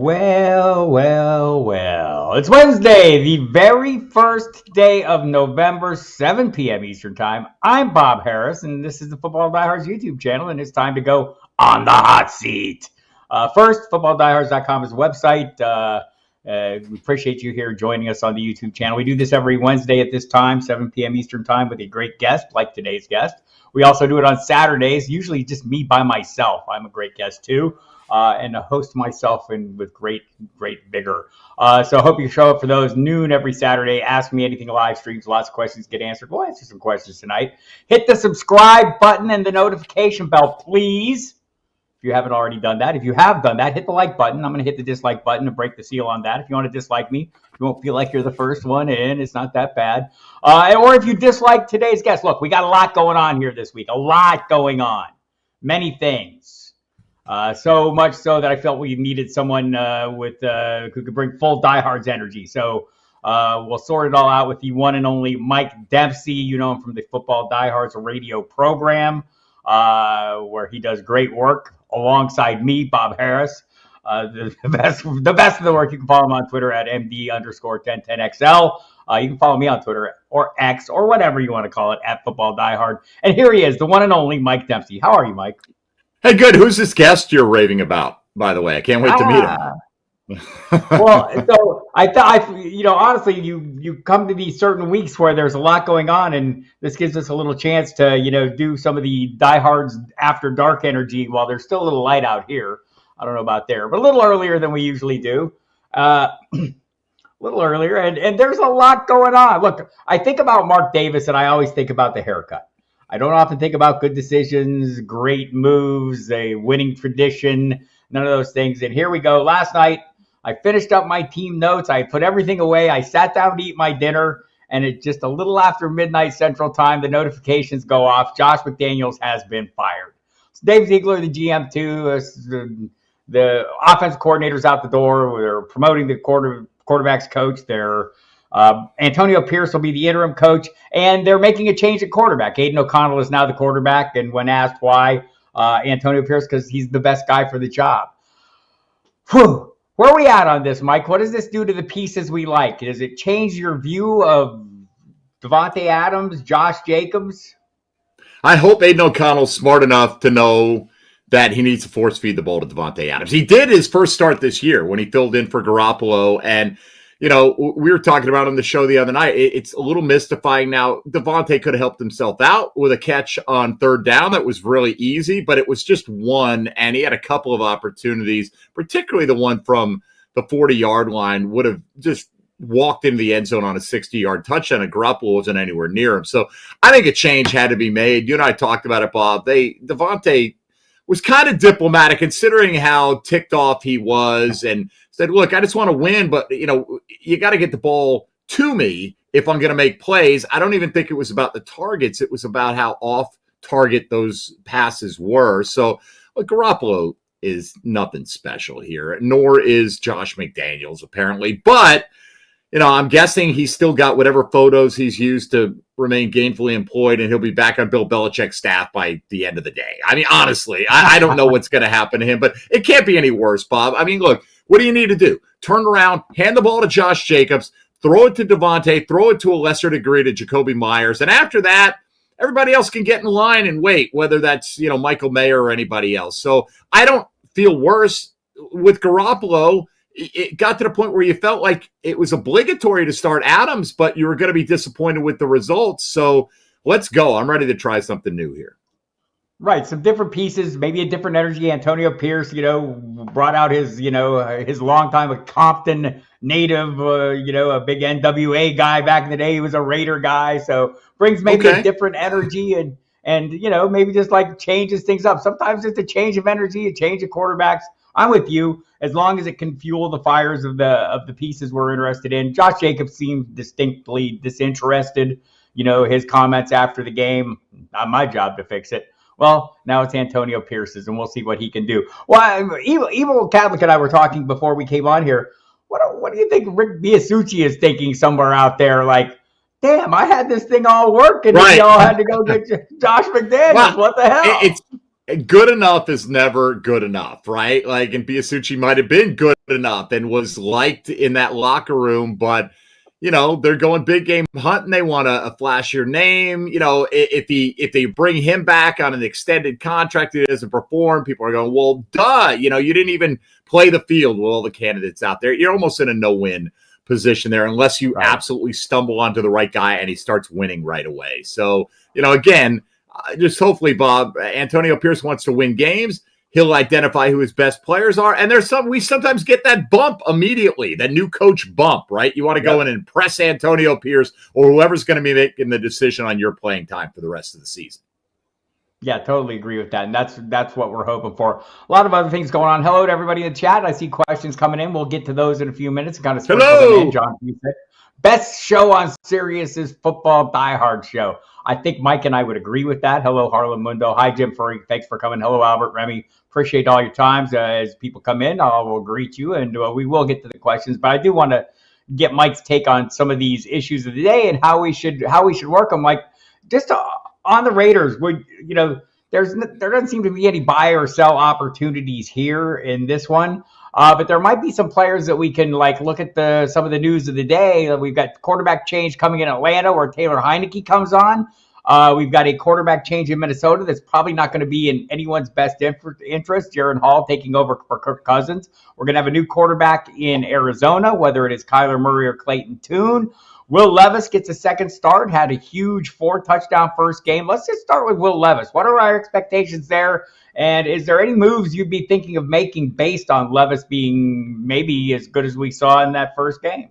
Well, well, well. It's Wednesday, the very first day of November, 7 p.m. Eastern Time. I'm Bob Harris, and this is the Football Diehards YouTube channel, and it's time to go on the hot seat. First, FootballDiehards.com is the website. We appreciate you here joining us on the YouTube channel. We do this every Wednesday at this time, 7 p.m. Eastern Time, with a great guest like today's guest. We also do it on Saturdays, usually just me by myself. I'm a great guest, too. And a host myself and with great vigor. So I hope you show up for those noon every Saturday. Ask me anything live streams. Lots of questions get answered. We'll answer some questions tonight. Hit the subscribe button and the notification bell, please. If you haven't already done that. If you have done that, hit the like button. I'm going to hit the dislike button and break the seal on that. If you want to dislike me, you won't feel like you're the first one in. It's not that bad. Or if you dislike today's guest, look, we got a lot going on here this week. A lot going on. Many things. So much so that I felt we needed someone who could bring full diehards energy. So we'll sort it all out with the one and only Mike Dempsey. You know him from the Football Diehards radio program, where he does great work alongside me, Bob Harris. The best of the work. You can follow him on Twitter at MD_1010XL. You can follow me on Twitter or X or whatever you want to call it at Football Diehard. And here he is, the one and only Mike Dempsey. How are you, Mike? Hey, good. Who's this guest you're raving about, by the way? I can't wait to meet him. Well, so I thought, honestly, you come to these certain weeks where there's a lot going on, and this gives us a little chance to, do some of the diehards after dark energy while there's still a little light out here. I don't know about there, but a little earlier than we usually do. A little earlier, and there's a lot going on. Look, I think about Mark Davis, and I always think about the haircut. I don't often think about good decisions, great moves, a winning tradition, none of those things. And here we go. Last night, I finished up my team notes. I put everything away. I sat down to eat my dinner, and it's just a little after midnight Central Time. The notifications go off. Josh McDaniels has been fired. So Dave Ziegler, the GM, too. The offensive coordinator's out the door. They're promoting the quarterback's coach. They're Antonio Pierce will be the interim coach, and they're making a change at quarterback. Aiden O'Connell is now the quarterback, and when asked why, Antonio Pierce, because he's the best guy for the job. Whew. Where are we at on this, Mike? What does this do to the pieces we like? Does it change your view of Davante Adams, Josh Jacobs? I hope Aiden O'Connell's smart enough to know that he needs to force feed the ball to Davante Adams. He did his first start this year when he filled in for Garoppolo, and we were talking about on the show the other night. It's a little mystifying now. Davante could have helped himself out with a catch on third down that was really easy, but it was just one, and he had a couple of opportunities, particularly the one from the 40-yard line, would have just walked into the end zone on a 60-yard touchdown, and Garoppolo wasn't anywhere near him. So I think a change had to be made. You and I talked about it, Bob. Davante was kind of diplomatic considering how ticked off he was and said, look, I just want to win, but, you got to get the ball to me if I'm going to make plays. I don't even think it was about the targets. It was about how off target those passes were. So Garoppolo is nothing special here, nor is Josh McDaniels apparently. But, I'm guessing he's still got whatever photos he's used to remain gainfully employed, and he'll be back on Bill Belichick's staff by the end of the day. I mean, honestly, I don't know what's going to happen to him, but it can't be any worse, Bob. I mean, look, what do you need to do? Turn around, hand the ball to Josh Jacobs, throw it to Davante, throw it to a lesser degree to Jacoby Myers, and after that, everybody else can get in line and wait, whether that's, Michael Mayer or anybody else. So I don't feel worse with Garoppolo. It got to the point where you felt like it was obligatory to start Adams, but you were going to be disappointed with the results. So let's go. I'm ready to try something new here. Right. Some different pieces, maybe a different energy. Antonio Pierce, brought out his longtime Compton native, a big NWA guy back in the day. He was a Raider guy. So brings maybe a different energy and maybe just like changes things up. Sometimes it's a change of energy, a change of quarterbacks. I'm with you as long as it can fuel the fires of the pieces we're interested in. Josh Jacobs seemed distinctly disinterested. His comments after the game, not my job to fix it. Well, now it's Antonio Pierce's, and we'll see what he can do. Well, Evil Catholic and I were talking before we came on here. What do you think Rick Biasucci is thinking somewhere out there? Like, damn, I had this thing all working, and we all had to go get Josh McDaniels. What the hell? good enough is never good enough, right? Like, and Biasucci might have been good enough and was liked in that locker room, but they're going big game hunting. They want a flashier name. If they bring him back on an extended contract, he doesn't perform. People are going, well, duh. You didn't even play the field with all the candidates out there. You're almost in a no-win position there unless you absolutely stumble onto the right guy and he starts winning right away. So, again, just hopefully, Bob, Antonio Pierce wants to win games. He'll identify who his best players are. And we sometimes get that bump immediately, that new coach bump, right? You want to go in and impress Antonio Pierce or whoever's going to be making the decision on your playing time for the rest of the season. Yeah, totally agree with that. And that's what we're hoping for. A lot of other things going on. Hello to everybody in the chat. I see questions coming in. We'll get to those in a few minutes. Kind of sprinkle them in. John, best show on Sirius is Football Diehard Show. I think Mike and I would agree with that. Hello, Harlan Mundo. Hi, Jim Furry. Thanks for coming. Hello, Albert, Remy. Appreciate all your times. As people come in, I will greet you, and we will get to the questions. But I do want to get Mike's take on some of these issues of the day and how we should work them. Like, just on the Raiders, there doesn't seem to be any buy or sell opportunities here in this one. But there might be some players that we can look at some of the news of the day. We've got quarterback change coming in Atlanta where Taylor Heineke comes on. We've got a quarterback change in Minnesota that's probably not going to be in anyone's best interest. Jaron Hall taking over for Kirk Cousins. We're going to have a new quarterback in Arizona, whether it is Kyler Murray or Clayton Tune. Will Levis gets a second start, had a huge 4-touchdown first game. Let's just start with Will Levis. What are our expectations there? And is there any moves you'd be thinking of making based on Levis being maybe as good as we saw in that first game?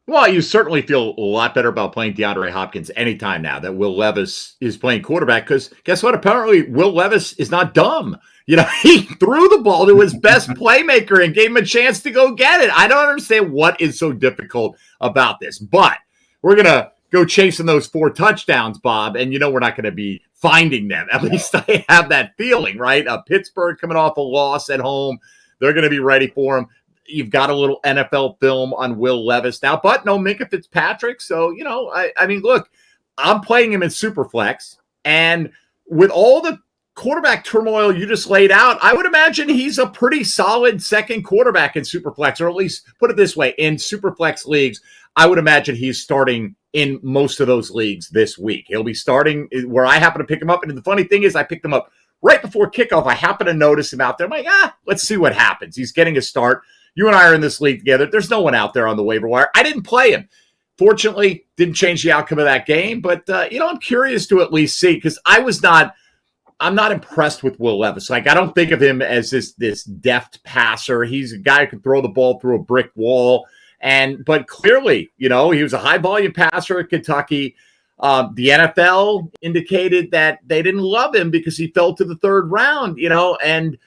Well, you certainly feel a lot better about playing DeAndre Hopkins anytime now that Will Levis is playing quarterback, because guess what? Apparently, Will Levis is not dumb. He threw the ball to his best playmaker and gave him a chance to go get it. I don't understand what is so difficult about this, but we're going to go chasing those 4 touchdowns, Bob, and we're not going to be finding them. At least I have that feeling, right? Pittsburgh coming off a loss at home. They're going to be ready for him. You've got a little NFL film on Will Levis now, but no Minkah Fitzpatrick. So, I mean, look, I'm playing him in Superflex, and with all the quarterback turmoil you just laid out, I would imagine he's a pretty solid second quarterback in Superflex, or at least put it this way, in Superflex leagues, I would imagine he's starting in most of those leagues this week. He'll be starting where I happen to pick him up. And the funny thing is I picked him up right before kickoff. I happen to notice him out there. I'm like, let's see what happens. He's getting a start. You and I are in this league together. There's no one out there on the waiver wire. I didn't play him. Fortunately, didn't change the outcome of that game. But, I'm curious to at least see, because I'm not impressed with Will Levis. I don't think of him as this deft passer. He's a guy who can throw the ball through a brick wall. But clearly, he was a high volume passer at Kentucky. The NFL indicated that they didn't love him because he fell to the third round, and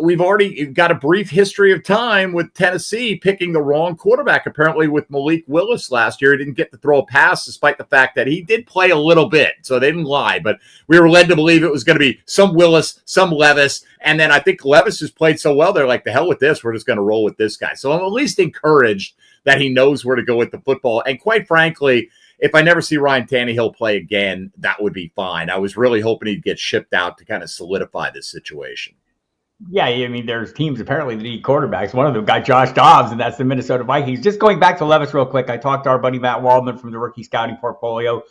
we've already got a brief history of time with Tennessee picking the wrong quarterback, apparently with Malik Willis last year. He didn't get to throw a pass despite the fact that he did play a little bit. So they didn't lie, but we were led to believe it was going to be some Willis, some Levis. And then I think Levis has played so well, they're like, the hell with this. We're just going to roll with this guy. So I'm at least encouraged that he knows where to go with the football. And quite frankly, if I never see Ryan Tannehill play again, that would be fine. I was really hoping he'd get shipped out to kind of solidify this situation. Yeah, I mean, there's teams apparently that need quarterbacks. One of them got Josh Dobbs, and that's the Minnesota Vikings. Just going back to Levis real quick, I talked to our buddy Matt Waldman from the Rookie Scouting Portfolio.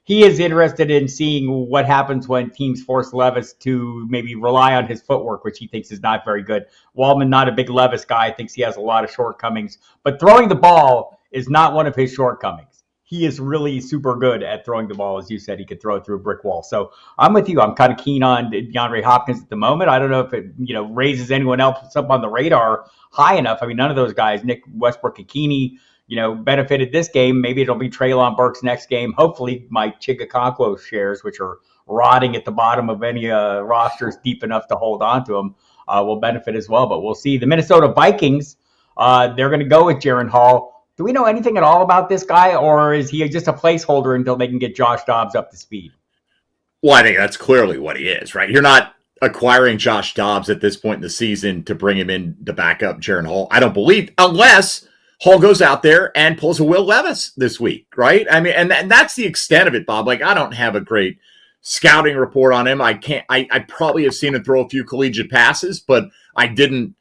He is interested in seeing what happens when teams force Levis to maybe rely on his footwork, which he thinks is not very good. Waldman, not a big Levis guy, thinks he has a lot of shortcomings. But throwing the ball is not one of his shortcomings. He is really super good at throwing the ball. As you said, he could throw it through a brick wall. So I'm with you. I'm kind of keen on DeAndre Hopkins at the moment. I don't know if it, raises anyone else up on the radar high enough. I mean, none of those guys, Nick Westbrook-Ikini, benefited this game. Maybe it'll be Treylon Burks next game. Hopefully my Chigakonkwo shares, which are rotting at the bottom of any rosters deep enough to hold on to them, will benefit as well. But we'll see. The Minnesota Vikings, they're going to go with Jaron Hall. Do we know anything at all about this guy, or is he just a placeholder until they can get Josh Dobbs up to speed? Well, I think that's clearly what he is, right? You're not acquiring Josh Dobbs at this point in the season to bring him in to back up Jaron Hall, I don't believe, unless Hall goes out there and pulls a Will Levis this week, right? I mean, and that's the extent of it, Bob. Like, I don't have a great scouting report on him. I probably have seen him throw a few collegiate passes, but I didn't,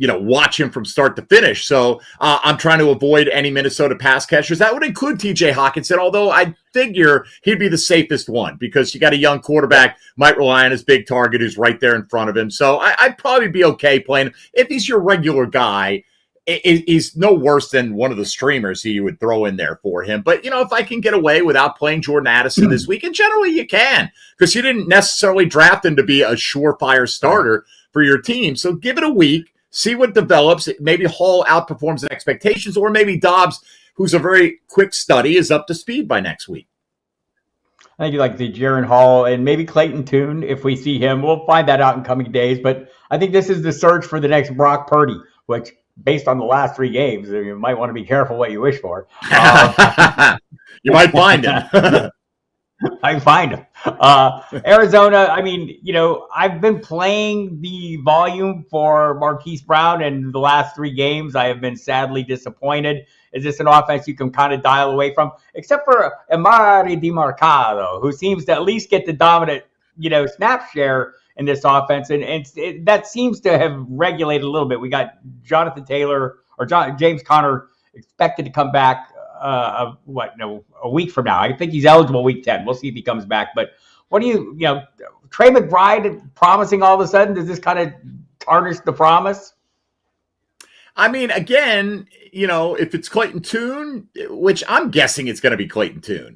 watch him from start to finish. So I'm trying to avoid any Minnesota pass catchers. That would include TJ Hawkinson, although I figure he'd be the safest one because you got a young quarterback, might rely on his big target who's right there in front of him. So I'd probably be okay playing him. If he's your regular guy, he's no worse than one of the streamers you would throw in there for him. But, if I can get away without playing Jordan Addison this week, and generally you can, because you didn't necessarily draft him to be a surefire starter for your team. So give it a week. See what develops. Maybe Hall outperforms expectations, or maybe Dobbs, who's a very quick study, is up to speed by next week. I think you like the Jaron Hall and maybe Clayton Tune if we see him. We'll find that out in coming days. But I think this is the search for the next Brock Purdy, which, based on the last 3 games, you might want to be careful what you wish for. You might find him. I find him. Arizona, I've been playing the volume for Marquise Brown, and the last 3 games I have been sadly disappointed. Is this an offense you can kind of dial away from? Except for Amari DiMarcado, who seems to at least get the dominant, snap share in this offense. And that seems to have regulated a little bit. We got Jonathan Taylor or James Conner expected to come back a week from now. I think he's eligible week 10. We'll see if he comes back. But what do Trey McBride promising all of a sudden? Does this kind of tarnish the promise? I mean, again, if it's Clayton Tune, which I'm guessing it's going to be Clayton Tune,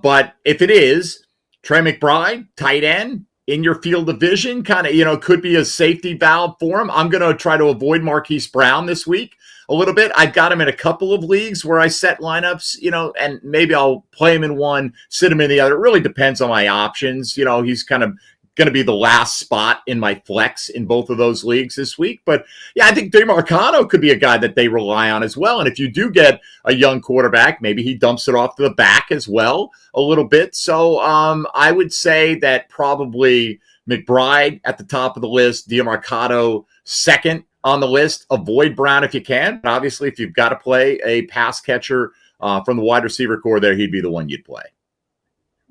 but if it is, Trey McBride, tight end, in your field of vision, kind of, could be a safety valve for him. I'm going to try to avoid Marquise Brown this week a little bit. I've got him in a couple of leagues where I set lineups, and maybe I'll play him in one, sit him in the other. It really depends on my options. He's kind of going to be the last spot in my flex in both of those leagues this week. But yeah, I think DeMarcano could be a guy that they rely on as well. And if you do get a young quarterback, maybe he dumps it off to the back as well a little bit. So I would say that probably McBride at the top of the list, DeMarcano second on the list. Avoid Brown if you can. But obviously, if you've got to play a pass catcher from the wide receiver core there, he'd be the one you'd play.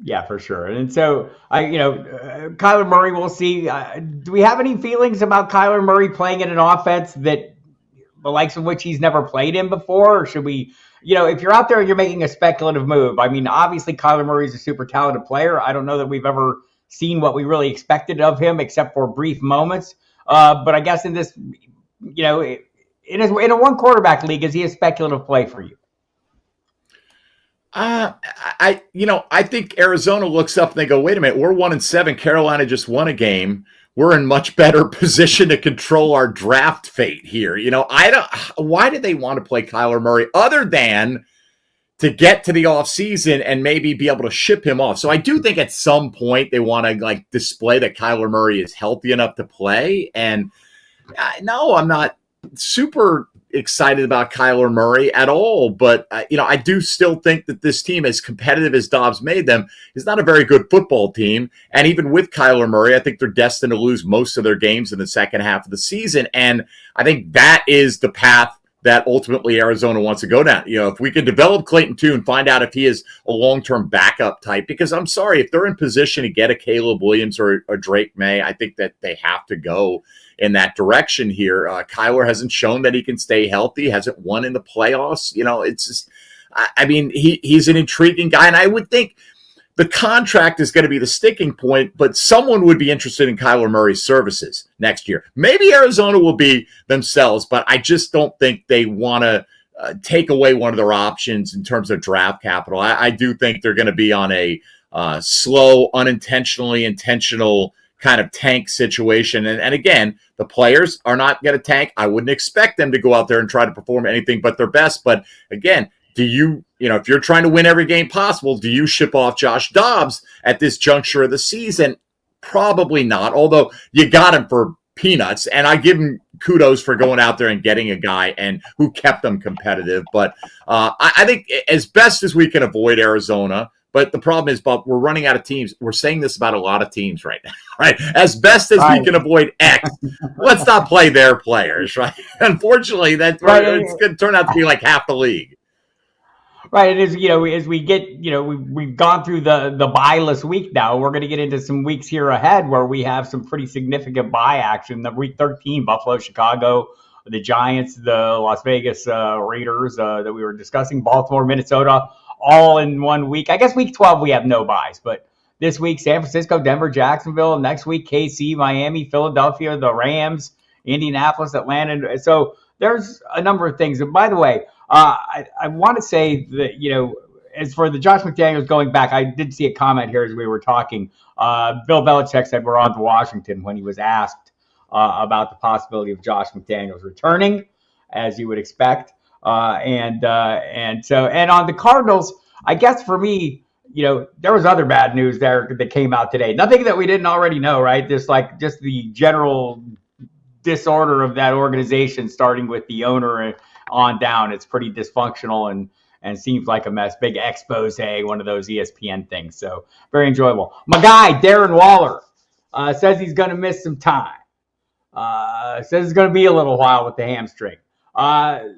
Yeah, for sure. And so, Kyler Murray, we'll see. Do we have any feelings about Kyler Murray playing in an offense that the likes of which he's never played in before? Or should we, if you're out there and you're making a speculative move, obviously Kyler Murray is a super talented player. I don't know that we've ever seen what we really expected of him except for brief moments. But I guess in this, in a one quarterback league, is he a speculative play for you? I think Arizona looks up and they go, wait a minute, we're 1-7. Carolina just won a game. We're in much better position to control our draft fate here. Why do they want to play Kyler Murray other than to get to the offseason and maybe be able to ship him off? So I do think at some point they want to display that Kyler Murray is healthy enough to play. And no, I'm not super excited about Kyler Murray at all, but I do still think that this team, as competitive as Dobbs made them, is not a very good football team. And even with Kyler Murray, I think they're destined to lose most of their games in the second half of the season. And I think that is the path that ultimately Arizona wants to go down. If we can develop Clayton Tune, find out if he is a long-term backup type, because I'm sorry, if they're in position to get a Caleb Williams or a Drake May, I think that they have to go in that direction here. Kyler hasn't shown that he can stay healthy, hasn't won in the playoffs. It's just, he's an intriguing guy. And I would think the contract is going to be the sticking point, but someone would be interested in Kyler Murray's services next year. Maybe Arizona will be themselves, but I just don't think they want to take away one of their options in terms of draft capital. I do think they're going to be on a slow, unintentionally intentional kind of tank situation. And again, the players are not going to tank. I wouldn't expect them to go out there and try to perform anything but their best. But again, do you, if you're trying to win every game possible, do you ship off Josh Dobbs at this juncture of the season? Probably not, although you got him for peanuts. And I give him kudos for going out there and getting a guy and who kept them competitive. But I think as best as we can avoid Arizona. But the problem is, Bob, we're running out of teams. We're saying this about a lot of teams right now, right? As best as we can avoid X, let's not play their players, right? Unfortunately, it's going to turn out to be like half the league. Right, and as we get, we've gone through the bye-less week now. We're going to get into some weeks here ahead where we have some pretty significant bye action. The week 13, Buffalo, Chicago, the Giants, the Las Vegas Raiders that we were discussing, Baltimore, Minnesota, all in 1 week. I guess week 12 we have no byes, but this week San Francisco, Denver, Jacksonville. Next week KC, Miami, Philadelphia, the Rams, Indianapolis, Atlanta. So there's a number of things. And by the way, I want to say that, as for the Josh McDaniels going back, I did see a comment here as we were talking. Bill Belichick said we're on to Washington when he was asked about the possibility of Josh McDaniels returning, as you would expect. And on the Cardinals, I guess for me, there was other bad news there that came out today. Nothing that we didn't already know, right? Just the general disorder of that organization, starting with the owner on down. It's pretty dysfunctional and seems like a mess. Big expose, one of those ESPN things. So very enjoyable. My guy, Darren Waller, says he's going to miss some time. Says it's going to be a little while with the hamstring. I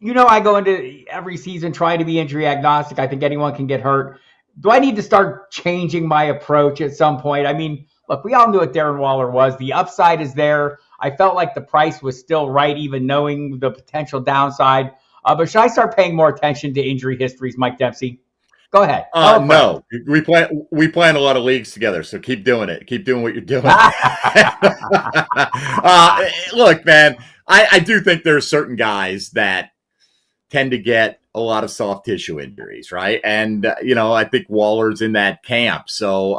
go into every season trying to be injury agnostic. I think anyone can get hurt. Do I need to start changing my approach at some point? I mean, look, we all knew what Darren Waller was. The upside is there. I felt like the price was still right, even knowing the potential downside. But should I start paying more attention to injury histories, Mike Dempsey? Go ahead. No, we play in a lot of leagues together, so keep doing it. Keep doing what you're doing. Look, man, I do think there's certain guys that tend to get a lot of soft tissue injuries, right? And, I think Waller's in that camp. So,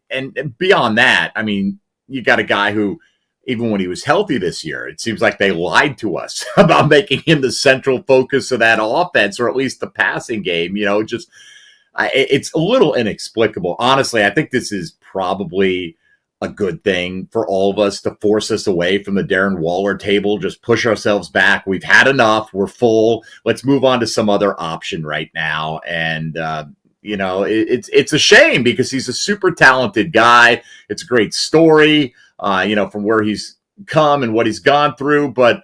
and beyond that, I mean, you got a guy who, even when he was healthy this year, it seems like they lied to us about making him the central focus of that offense, or at least the passing game. It's a little inexplicable. Honestly, I think this is probably a good thing for all of us to force us away from the Darren Waller table, just push ourselves back. We've had enough. We're full. Let's move on to some other option right now. And, it's a shame because he's a super talented guy. It's a great story, from where he's come and what he's gone through, but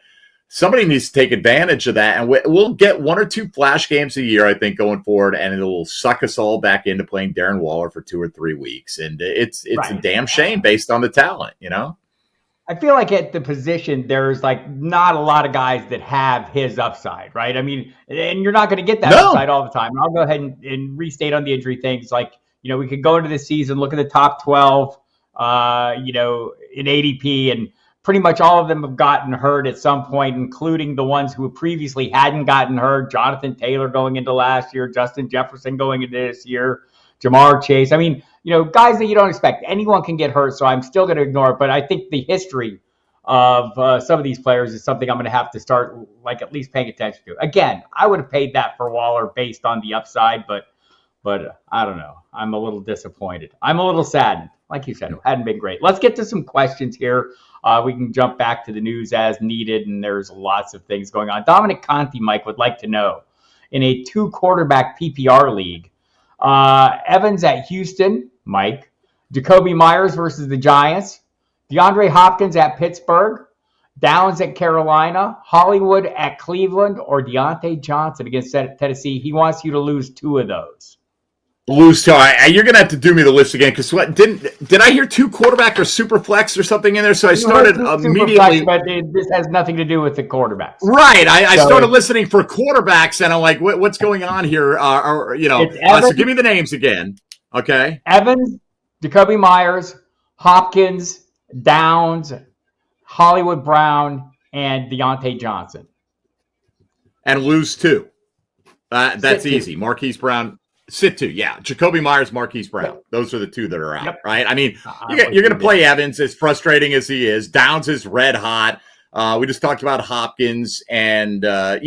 somebody needs to take advantage of that. And we'll get 1 or 2 flash games a year, I think, going forward, and it'll suck us all back into playing Darren Waller for 2 or 3 weeks. And it's right. A damn shame based on the talent, I feel like at the position, there's not a lot of guys that have his upside, right? I mean, and you're not going to get that upside all the time. I'll go ahead and restate on the injury things. We could go into this season, look at the top 12, in ADP, and pretty much all of them have gotten hurt at some point, including the ones who previously hadn't gotten hurt. Jonathan Taylor going into last year, Justin Jefferson going into this year, Jamar Chase. I mean, guys that you don't expect. Anyone can get hurt, so I'm still going to ignore it. But I think the history of some of these players is something I'm going to have to start, at least paying attention to. Again, I would have paid that for Waller based on the upside, but I don't know. I'm a little disappointed. I'm a little saddened. Like you said, it hadn't been great. Let's get to some questions here. We can jump back to the news as needed, and there's lots of things going on. Dominic Conti, Mike, would like to know, in a 2-quarterback PPR league, Evans at Houston, Mike, Jacoby Myers versus the Giants, DeAndre Hopkins at Pittsburgh, Downs at Carolina, Hollywood at Cleveland, or Deontay Johnson against Tennessee. He wants you to lose 2 of those. Lose 2. You're gonna have to do me the list again, because did I hear 2 quarterback or super flex or something in there? So I started immediately. Flex, but this has nothing to do with the quarterbacks. Right. I started listening for quarterbacks, and I'm like, what's going on here? So give me the names again. Okay. Evans, Jacoby Myers, Hopkins, Downs, Hollywood Brown, and Deontay Johnson. And lose 2. That's easy. Marquise Brown. Sit 2, yeah. Jacoby Myers, Marquise Brown. Those are the 2 that are out, right? I mean, you're going to play Evans, as frustrating as he is. Downs is red hot. We just talked about Hopkins. And, Brown,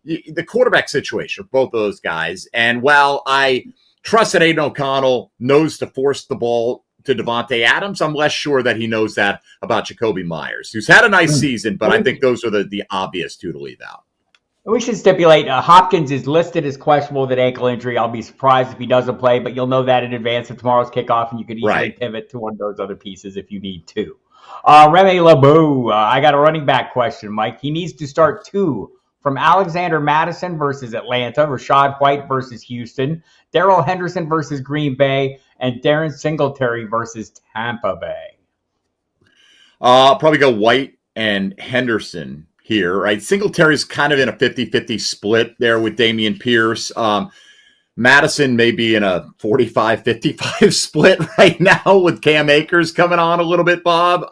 the quarterback situation, both of those guys. And while I trust that Aiden O'Connell knows to force the ball to Davante Adams, I'm less sure that he knows that about Jacoby Myers, who's had a nice season, but I think those are the obvious 2 to leave out. We should stipulate Hopkins is listed as questionable with an ankle injury. I'll be surprised if he doesn't play, but you'll know that in advance of tomorrow's kickoff, and you could easily pivot to one of those other pieces if you need to. Remy LeBeau, I got a running back question, Mike. He needs to start 2 from Alexander Madison versus Atlanta, Rashad White versus Houston, Darrell Henderson versus Green Bay, and Darren Singletary versus Tampa Bay. Probably go White and Henderson here, right? Singletary's kind of in a 50-50 split there with Dameon Pierce. Madison may be in a 45-55 split right now with Cam Akers coming on a little bit, Bob.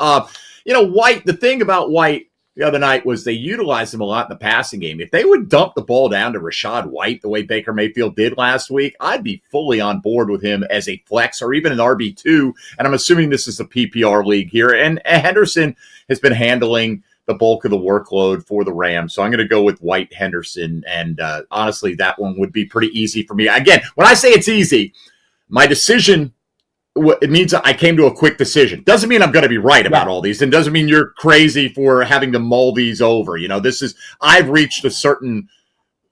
White, the thing about White the other night was they utilized him a lot in the passing game. If they would dump the ball down to Rashad White the way Baker Mayfield did last week, I'd be fully on board with him as a flex or even an RB2. And I'm assuming this is a PPR league here. And Henderson has been handling the bulk of the workload for the Rams. So I'm going to go with White, Henderson. And honestly, that one would be pretty easy for me. Again, when I say it's easy, my decision, it means I came to a quick decision. Doesn't mean I'm going to be right about all these, and doesn't mean you're crazy for having to mull these over. I've reached a certain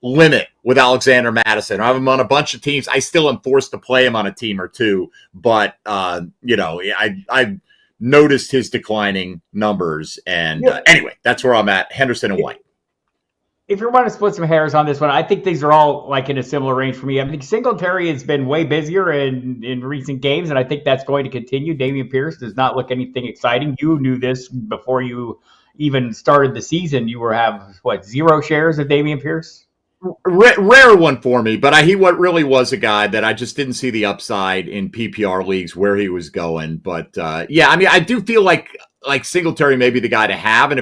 limit with Alexander Madison. I'm on a bunch of teams. I still am forced to play him on a team or two, but I've noticed his declining numbers. And anyway, that's where I'm at. Henderson and White. If you want to split some hairs on this one, I think these are all like in a similar range for me. I think Singletary has been way busier in recent games, and I think that's going to continue. Dameon Pierce does not look anything exciting. You knew this before you even started the season. You have 0 shares of Dameon Pierce? Rare one for me, but he really was a guy that I just didn't see the upside in PPR leagues where he was going. But I do feel like Singletary may be the guy to have, and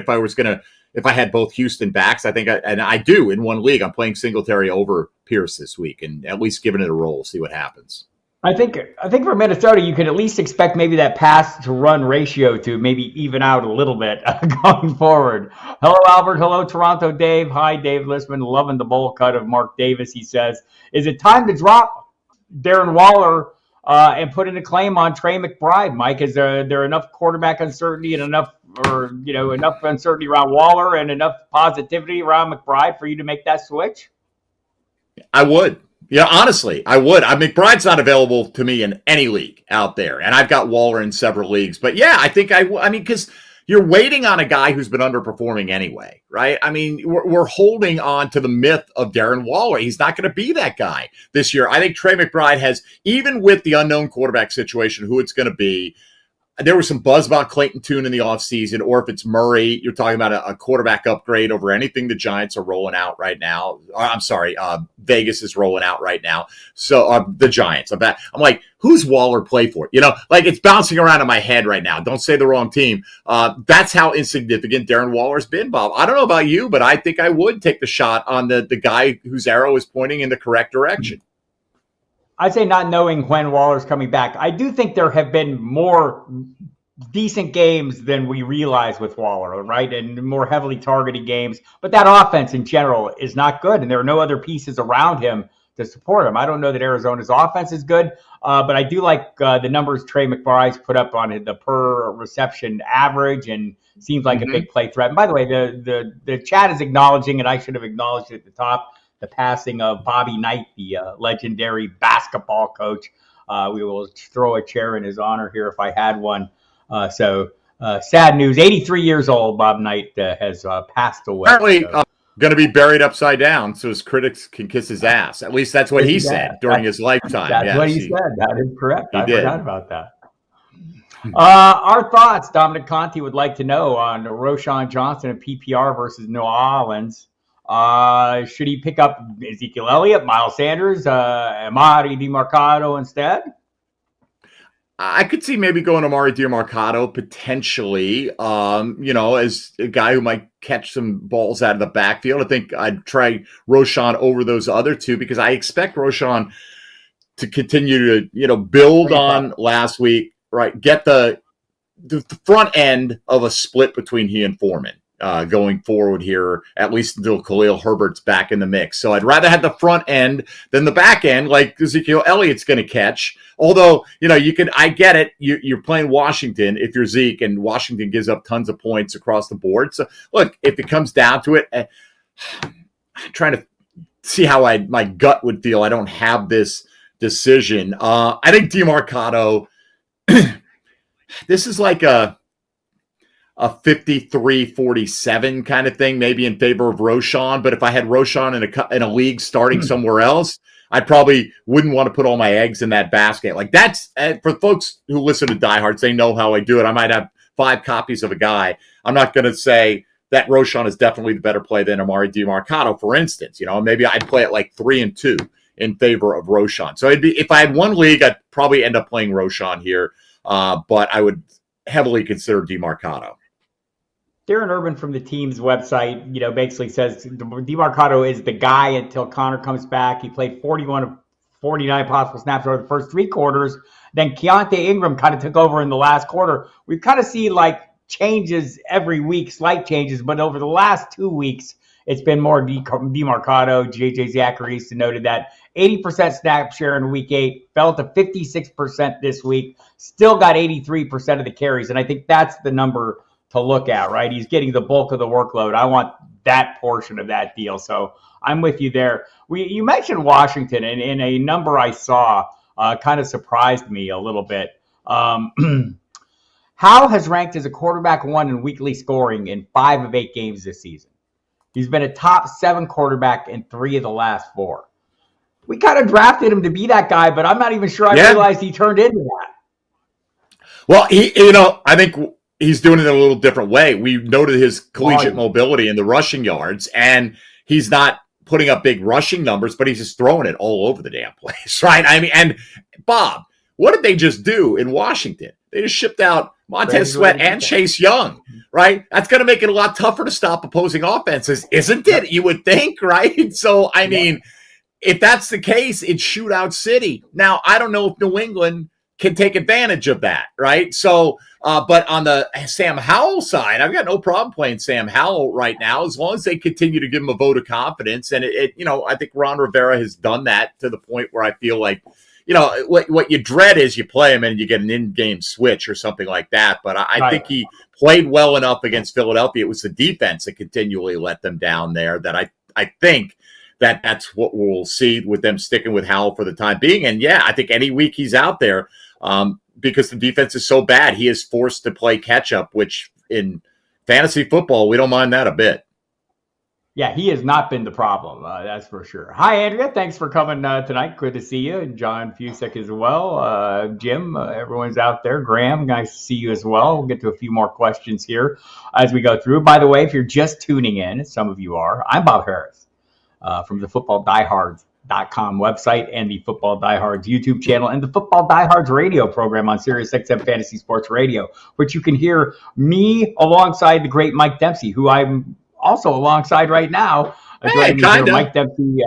if I had both Houston backs, I think, I do in one league, I'm playing Singletary over Pierce this week and at least giving it a roll, see what happens. I think for Minnesota, you could at least expect maybe that pass to run ratio to maybe even out a little bit going forward. Hello, Albert. Hello, Toronto Dave. Hi, Dave Listman. Loving the bowl cut of Mark Davis. He says, is it time to drop Darren Waller and put in a claim on Trey McBride? Mike, is there enough quarterback uncertainty and enough uncertainty around Waller and enough positivity around McBride for you to make that switch? I would. Yeah, honestly, I would. McBride's not available to me in any league out there, and I've got Waller in several leagues. But yeah, I think because you're waiting on a guy who's been underperforming anyway, right? I mean, we're holding on to the myth of Darren Waller. He's not going to be that guy this year. I think Trey McBride has, even with the unknown quarterback situation, who it's going to be. There was some buzz about Clayton Tune in the offseason, or if it's Murray, you're talking about a quarterback upgrade over anything the Giants are rolling out right now. I'm sorry, Vegas is rolling out right now. So the Giants. I'm like, who's Waller play for? It's bouncing around in my head right now. Don't say the wrong team. That's how insignificant Darren Waller's been, Bob. I don't know about you, but I think I would take the shot on the guy whose arrow is pointing in the correct direction. I'd say not knowing when Waller's coming back. I do think there have been more decent games than we realize with Waller, right? And more heavily targeted games. But that offense in general is not good, and there are no other pieces around him to support him. I don't know that Arizona's offense is good, but I do like the numbers Trey McBride's put up on the per reception average, and seems like a big play threat. And by the way, the chat is acknowledging, and I should have acknowledged it at the top, the passing of Bobby Knight, the legendary basketball coach. We will throw a chair in his honor here if I had one. So sad news. 83 years old, Bob Knight has passed away. Apparently going to be buried upside down so his critics can kiss his ass. At least that's what he said during his lifetime. That's what he said. That is correct. I forgot about that. Our thoughts, Dominic Conti would like to know on Roschon Johnson and PPR versus New Orleans. Should he pick up Ezekiel Elliott, Miles Sanders, Amari DiMercado instead? I could see maybe going Amari DiMercado potentially, as a guy who might catch some balls out of the backfield. I think I'd try Roschon over those other two because I expect Roschon to continue to, build on last week, right? Get the front end of a split between he and Foreman. Going forward here, at least until Khalil Herbert's back in the mix. So I'd rather have the front end than the back end, like Ezekiel Elliott's going to catch. Although, I get it. You're playing Washington if you're Zeke, and Washington gives up tons of points across the board. So look, if it comes down to it, I'm trying to see how my gut would feel. I don't have this decision. I think DiMercado, this is like a 53-47 kind of thing, maybe in favor of Roschon. But if I had Roschon in a league starting somewhere else, I probably wouldn't want to put all my eggs in that basket. Like that's for folks who listen to Diehards, they know how I do it. I might have 5 copies of a guy. I'm not going to say that Roschon is definitely the better play than Amari DiMarcado, for instance. Maybe I'd play it like 3-2 in favor of Roschon. So if I had one league, I'd probably end up playing Roschon here, but I would heavily consider DiMarcado. Darren Urban from the team's website, basically says DiMarcado is the guy until Connor comes back. He played 41 of 49 possible snaps over the first 3 quarters. Then Keontae Ingram kind of took over in the last quarter. We've kind of seen changes every week, slight changes, but over the last 2 weeks, it's been more DiMarcado. JJ Zacharias noted that 80% snap share in week 8, fell to 56% this week, still got 83% of the carries. And I think that's the number to look at, right? He's getting the bulk of the workload. I want that portion of that deal. So I'm with you there. You mentioned Washington, and in a number I saw kind of surprised me a little bit. Howe has ranked as a quarterback 1 in weekly scoring in 5 of 8 games this season. He's been a top 7 quarterback in 3 of the last 4. We kind of drafted him to be that guy, but I'm not even sure I realized he turned into that. Well, I think he's doing it in a little different way. We noted his collegiate mobility in the rushing yards, and he's not putting up big rushing numbers, but he's just throwing it all over the damn place, right? I mean, and Bob, what did they just do in Washington? They just shipped out Montez Sweat and Chase Young, right? That's going to make it a lot tougher to stop opposing offenses, isn't it? You would think, right? So, I mean, if that's the case, it's shootout city. Now, I don't know if New England can take advantage of that, right? So, but on the Sam Howell side, I've got no problem playing Sam Howell right now, as long as they continue to give him a vote of confidence. And I think Ron Rivera has done that to the point where I feel like, what you dread is you play him and you get an in-game switch or something like that. But I think he played well enough against Philadelphia. It was the defense that continually let them down there that I think that's what we'll see with them sticking with Howell for the time being. And yeah, I think any week he's out there, because the defense is so bad, he is forced to play catch up, which in fantasy football, we don't mind that a bit. Yeah, he has not been the problem. That's for sure. Hi, Andrea. Thanks for coming tonight. Good to see you. And John Fusek as well. Jim, everyone's out there. Graham, nice to see you as well. We'll get to a few more questions here as we go through. By the way, if you're just tuning in, some of you are, I'm Bob Harris from the FootballDiehards.com website and the Football Diehards YouTube channel and the Football Diehards radio program on Sirius XM Fantasy Sports Radio, which you can hear me alongside the great Mike Dempsey, who I'm also alongside right now. Mike Dempsey,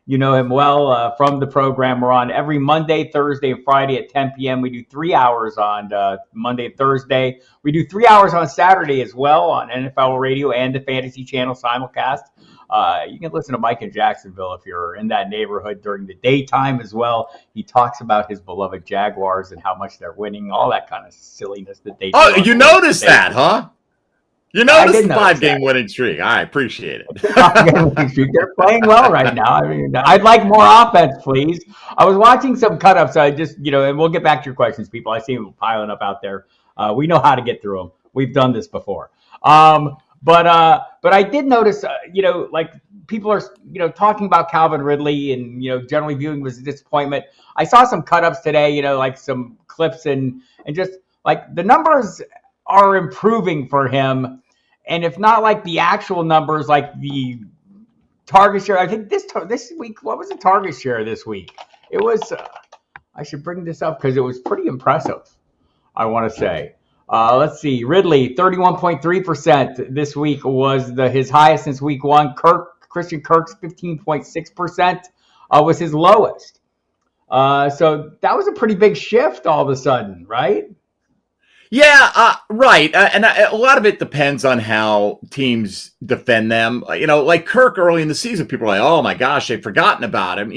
you know him well from the program. We're on every Monday, Thursday, and Friday at 10 p.m. We do 3 hours on Monday and Thursday. We do 3 hours on Saturday as well on NFL Radio and the Fantasy Channel simulcast. You can listen to Mike in Jacksonville if you're in that neighborhood during the daytime as well. He talks about his beloved Jaguars and how much they're winning, all that kind of silliness that they do. Oh, you noticed that, huh? You noticed the 5-game winning streak. I appreciate it. They're playing well right now. I mean, I'd like more offense, please. I was watching some cut-ups. I just, and we'll get back to your questions, people. I see them piling up out there. We know how to get through them. We've done this before. But I did notice, people are, talking about Calvin Ridley and, generally viewing him as a disappointment. I saw some cut-ups today, some clips and just the numbers are improving for him. And if not the actual numbers, the target share, I think this week, what was the target share this week? It was, I should bring this up because it was pretty impressive, I want to say. Let's see. Ridley, 31.3% this week was his highest since week 1. Christian Kirk's 15.6% was his lowest. So that was a pretty big shift all of a sudden, right? Yeah, right. And a lot of it depends on how teams defend them. Like Kirk early in the season, people are like, oh my gosh, they've forgotten about him.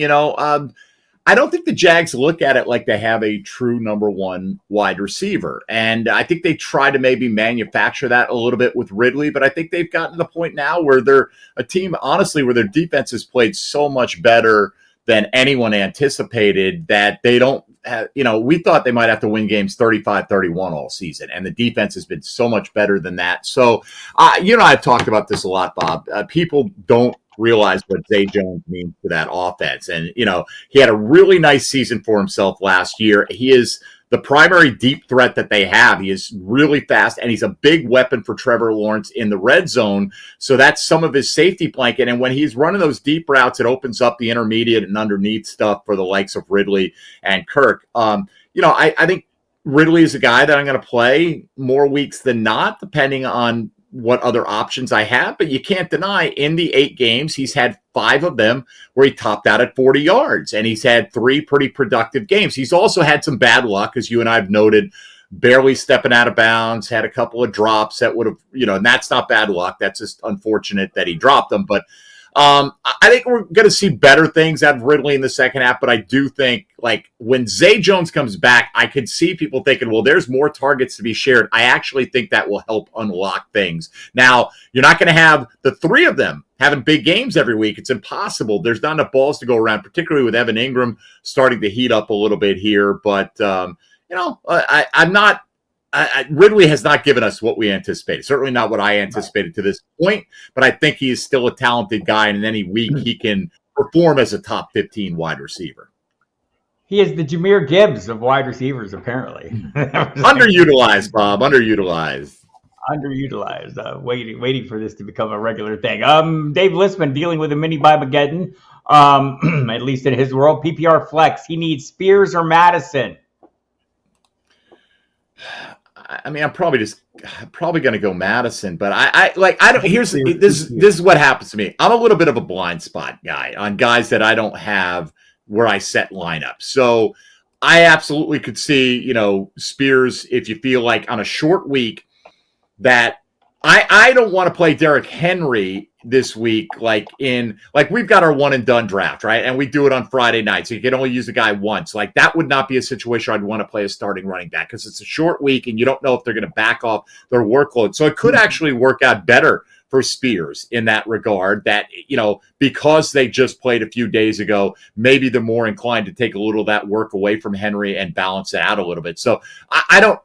I don't think the Jags look at it like they have a true number 1 wide receiver. And I think they try to maybe manufacture that a little bit with Ridley, but I think they've gotten to the point now where they're a team, honestly, where their defense has played so much better than anyone anticipated that they don't we thought they might have to win games 35-31 all season, and the defense has been so much better than that. So, I've talked about this a lot, Bob. People don't realize what Zay Jones means to that offense. And, he had a really nice season for himself last year. He is the primary deep threat that they have. He is really fast, and he's a big weapon for Trevor Lawrence in the red zone. So that's some of his safety blanket. And when he's running those deep routes, it opens up the intermediate and underneath stuff for the likes of Ridley and Kirk. I think Ridley is a guy that I'm going to play more weeks than not, depending on what other options I have. But you can't deny, in the 8 games, he's had 5 of them where he topped out at 40 yards, and he's had 3 pretty productive games. He's also had some bad luck, as you and I have noted, barely stepping out of bounds, had a couple of drops that would have, and that's not bad luck. That's just unfortunate that he dropped them. But I think we're going to see better things out of Ridley in the second half, but I do think, when Zay Jones comes back, I could see people thinking, well, there's more targets to be shared. I actually think that will help unlock things. Now, you're not going to have the 3 of them having big games every week. It's impossible. There's not enough balls to go around, particularly with Evan Ingram starting to heat up a little bit here. But, Ridley has not given us what we anticipated. Certainly not what I anticipated to this point, but I think he is still a talented guy, and in any week he can perform as a top 15 wide receiver. He is the Jahmyr Gibbs of wide receivers, apparently. Underutilized, Bob. Underutilized. Waiting for this to become a regular thing. Dave Listman dealing with a mini Bibageddon, at least in his world. PPR flex. He needs Spears or Madison. I mean, I'm probably going to go Madison, but I don't. This is what happens to me. I'm a little bit of a blind spot guy on guys that I don't have where I set lineups. So I absolutely could see, Spears, if you feel like on a short week that I don't want to play Derrick Henry this week, we've got our one and done draft, right? And we do it on Friday night, so you can only use the guy once. That would not be a situation I'd want to play a starting running back, because it's a short week and you don't know if they're going to back off their workload. So it could actually work out better for Spears in that regard, that, because they just played a few days ago, maybe they're more inclined to take a little of that work away from Henry and balance it out a little bit. So I don't,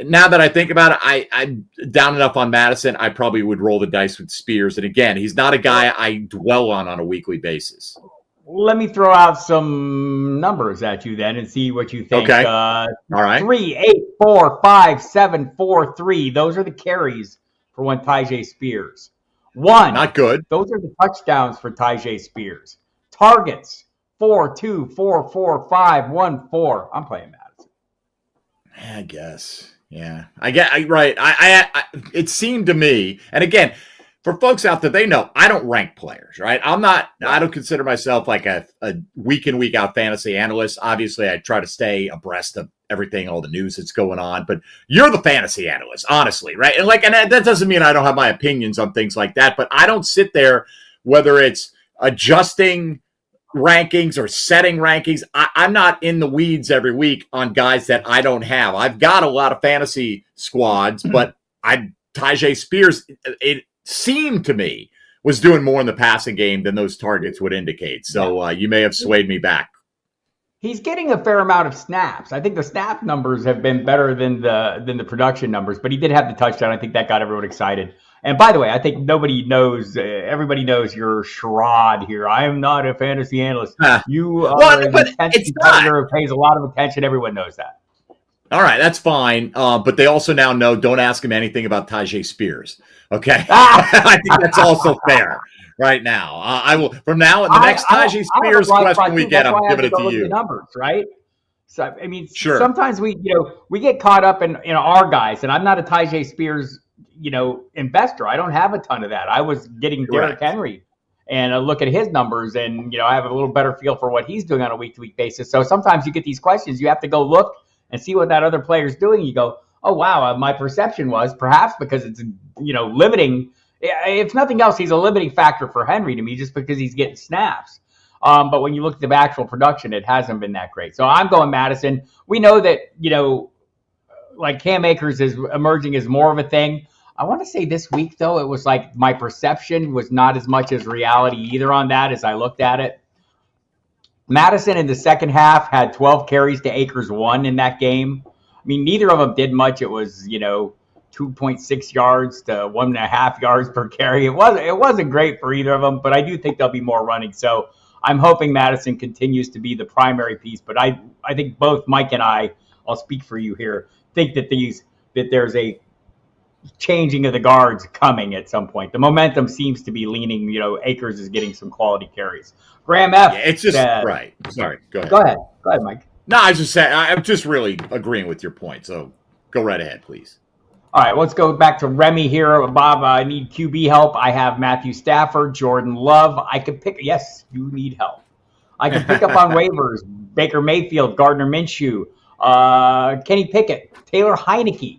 now that I think about it, I'm down enough on Madison, I probably would roll the dice with Spears. And again, he's not a guy I dwell on a weekly basis. Let me throw out some numbers at you then and see what you think. Okay. All right. 3, 8, 4, 5, 7, 4, 3. Those are the carries for one Tyjae Spears. 1. Not good. Those are the touchdowns for Tyjae Spears. Targets. 4, 2, 4, 4, 5, 1, 4. I'm playing Madison. I guess. Yeah, right. It seemed to me, and again, for folks out there, they know I don't rank players, right? I don't consider myself like a week in, week out fantasy analyst. Obviously, I try to stay abreast of everything, all the news that's going on, but you're the fantasy analyst, honestly, right? And that doesn't mean I don't have my opinions on things like that, but I don't sit there, whether it's adjusting rankings or setting rankings. I'm not in the weeds every week on guys that I don't have. I've got a lot of fantasy squads, but Tyjae Spears, it seemed to me, was doing more in the passing game than those targets would indicate. So you may have swayed me back. He's getting a fair amount of snaps. I think the snap numbers have been better than the production numbers, but he did have the touchdown. I think that got everyone excited. And by the way, I think everybody knows you're Sherrod here. I am not a fantasy analyst. You are an intense competitor who pays a lot of attention. Everyone knows that. All right, that's fine. But they also now know, don't ask him anything about Tyjae Spears. Okay? I think that's also fair right now. I will, from now on, the next Tyjae Spears question we get, I'm giving it to you. Numbers, right? So, I mean, sure. Sometimes we get caught up in our guys, and I'm not a Tyjae Spears investor. I don't have a ton of that. I was getting Derrick Henry and look at his numbers, and I have a little better feel for what he's doing on a week-to-week basis. So sometimes you get these questions, you have to go look and see what that other player's doing. You go, oh wow, my perception was perhaps because it's limiting. If nothing else, he's a limiting factor for Henry to me, just because he's getting snaps. But when you look at the actual production, it hasn't been that great. So I'm going Madison. We know that Cam Akers is emerging as more of a thing. I want to say this week, though, it was like my perception was not as much as reality either on that as I looked at it. Madison in the second half had 12 carries to Akers 1 in that game. I mean, neither of them did much. It was, 2.6 yards to 1.5 yards per carry. It wasn't great for either of them, but I do think there'll be more running. So I'm hoping Madison continues to be the primary piece. But I think both Mike and I'll speak for you here, think that there's a changing of the guards coming at some point. The momentum seems to be leaning, Akers is getting some quality carries. Graham F. Yeah, it's just right. Sorry. Go ahead. Go ahead, Mike. No, I was just saying, I'm just really agreeing with your point. So go right ahead, please. All right, let's go back to Remy here. Bob, I need QB help. I have Matthew Stafford, Jordan Love. Yes, you need help. I can pick up on waivers, Baker Mayfield, Gardner Minshew, Kenny Pickett, Taylor Heineke.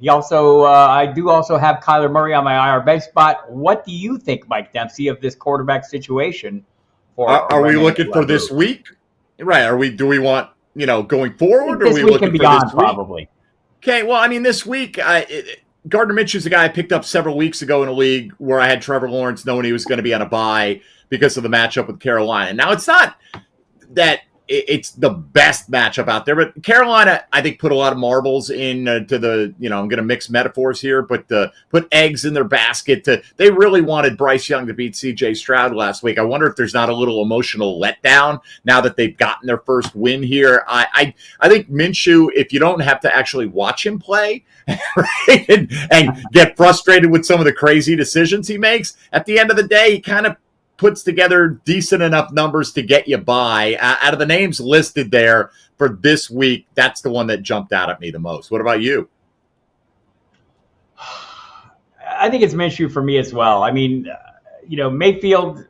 I do also have Kyler Murray on my IR bench spot. What do you think, Mike Dempsey, of this quarterback situation? Are we looking for this week? Right. Do we want, going forward? Or this are we week looking and for beyond, this week? probably. Okay, well, I mean, this week, Gardner Minshew's a guy I picked up several weeks ago in a league where I had Trevor Lawrence knowing he was going to be on a bye because of the matchup with Carolina. Now, it's not that it's the best matchup out there, but Carolina, I think, put a lot of marbles in to the, I'm going to mix metaphors here, but put eggs in their basket. They really wanted Bryce Young to beat C.J. Stroud last week. I wonder if there's not a little emotional letdown now that they've gotten their first win here. I think Minshew, if you don't have to actually watch him play right, and get frustrated with some of the crazy decisions he makes, at the end of the day, he kind of puts together decent enough numbers to get you by. Out of the names listed there for this week, that's the one that jumped out at me the most. What about you? I think it's Minshew for me as well. I mean, Mayfield,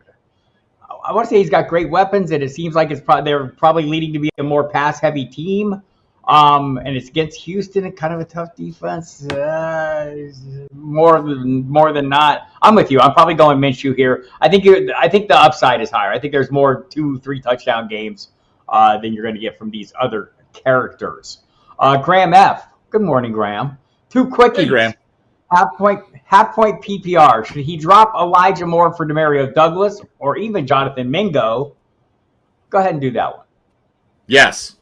I want to say he's got great weapons, and it seems like they're probably leading to be a more pass-heavy team. And it's against Houston, kind of a tough defense. More than not, I'm with you. I'm probably going Minshew here. I think the upside is higher. I think there's more 2-3 touchdown games than you're going to get from these other characters. Graham F. Good morning, Graham. 2 quickies. Hey, Graham. Half point PPR. Should he drop Elijah Moore for Demario Douglas or even Jonathan Mingo? Go ahead and do that one. Yes.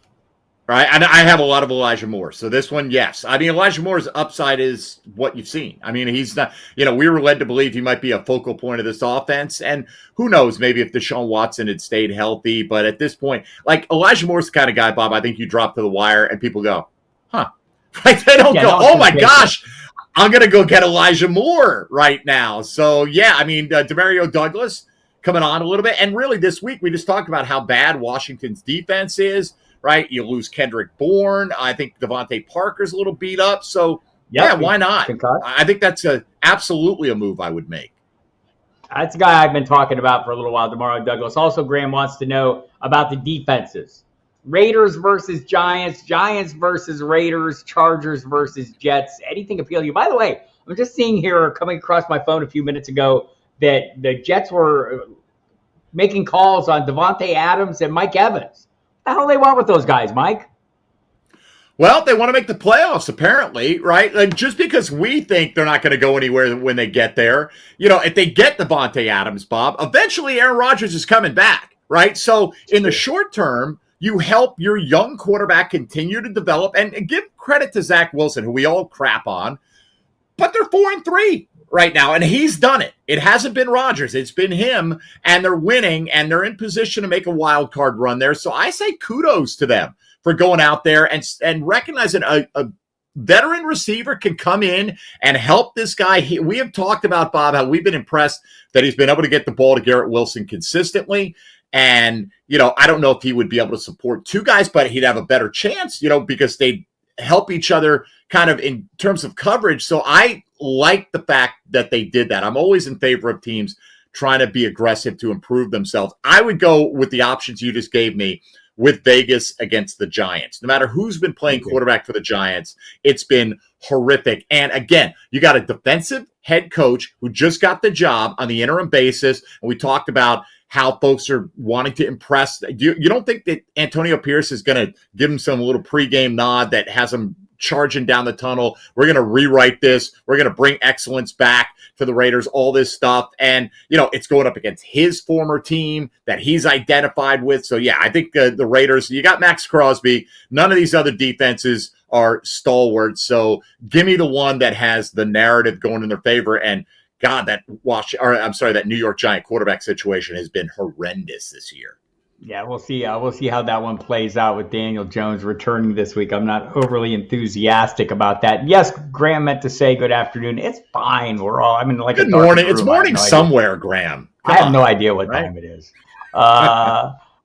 Right, and I have a lot of Elijah Moore. So this one, yes. I mean, Elijah Moore's upside is what you've seen. I mean, he's not, we were led to believe he might be a focal point of this offense. And who knows, maybe if Deshaun Watson had stayed healthy. But at this point, like Elijah Moore's the kind of guy, Bob, I think you drop to the wire and people go, huh? Right? They don't go, oh my gosh, I'm going to go get Elijah Moore right now. So, yeah, I mean, Demario Douglas coming on a little bit. And really this week, we just talked about how bad Washington's defense is. Right, you lose Kendrick Bourne. I think Devontae Parker's a little beat up. So, yeah, why not? I think that's absolutely a move I would make. That's a guy I've been talking about for a little while, Demario Douglas. Also, Graham wants to know about the defenses. Raiders versus Giants, Giants versus Raiders, Chargers versus Jets. Anything appeal to you? By the way, I'm just seeing here, coming across my phone a few minutes ago, that the Jets were making calls on Devontae Adams and Mike Evans. What the hell do they want with those guys, Mike? Well, they want to make the playoffs, apparently, right? Like, just because we think they're not going to go anywhere when they get there, if they get Devontae Adams, Bob, eventually Aaron Rodgers is coming back, right? So in the short term, you help your young quarterback continue to develop, and give credit to Zach Wilson, who we all crap on, but they're 4-3 right now, and he's done it. It hasn't been Rodgers. It's been him, and they're winning, and they're in position to make a wild card run there. So I say kudos to them for going out there and recognizing a veteran receiver can come in and help this guy. We have talked about, Bob, how we've been impressed that he's been able to get the ball to Garrett Wilson consistently. And, I don't know if he would be able to support 2 guys, but he'd have a better chance, because they help each other kind of in terms of coverage. So I like the fact that they did that. I'm always in favor of teams trying to be aggressive to improve themselves. I would go with the options you just gave me with Vegas against the Giants. No matter who's been playing quarterback for the Giants, it's been horrific. And again, you got a defensive head coach who just got the job on the interim basis. And we talked about how folks are wanting to impress. You don't think that Antonio Pierce is going to give him some little pregame nod that has him charging down the tunnel. We're going to rewrite this. We're going to bring excellence back to the Raiders, all this stuff. And, it's going up against his former team that he's identified with. So, yeah, I think the Raiders, you got Max Crosby. None of these other defenses are stalwarts. So give me the one that has the narrative going in their favor. And, God, that New York Giant quarterback situation has been horrendous this year. Yeah, we'll see. We'll see how that one plays out with Daniel Jones returning this week. I'm not overly enthusiastic about that. Yes, Graham meant to say good afternoon. It's fine. We're all. Good morning. It's morning somewhere, Graham. I have no idea what time it is.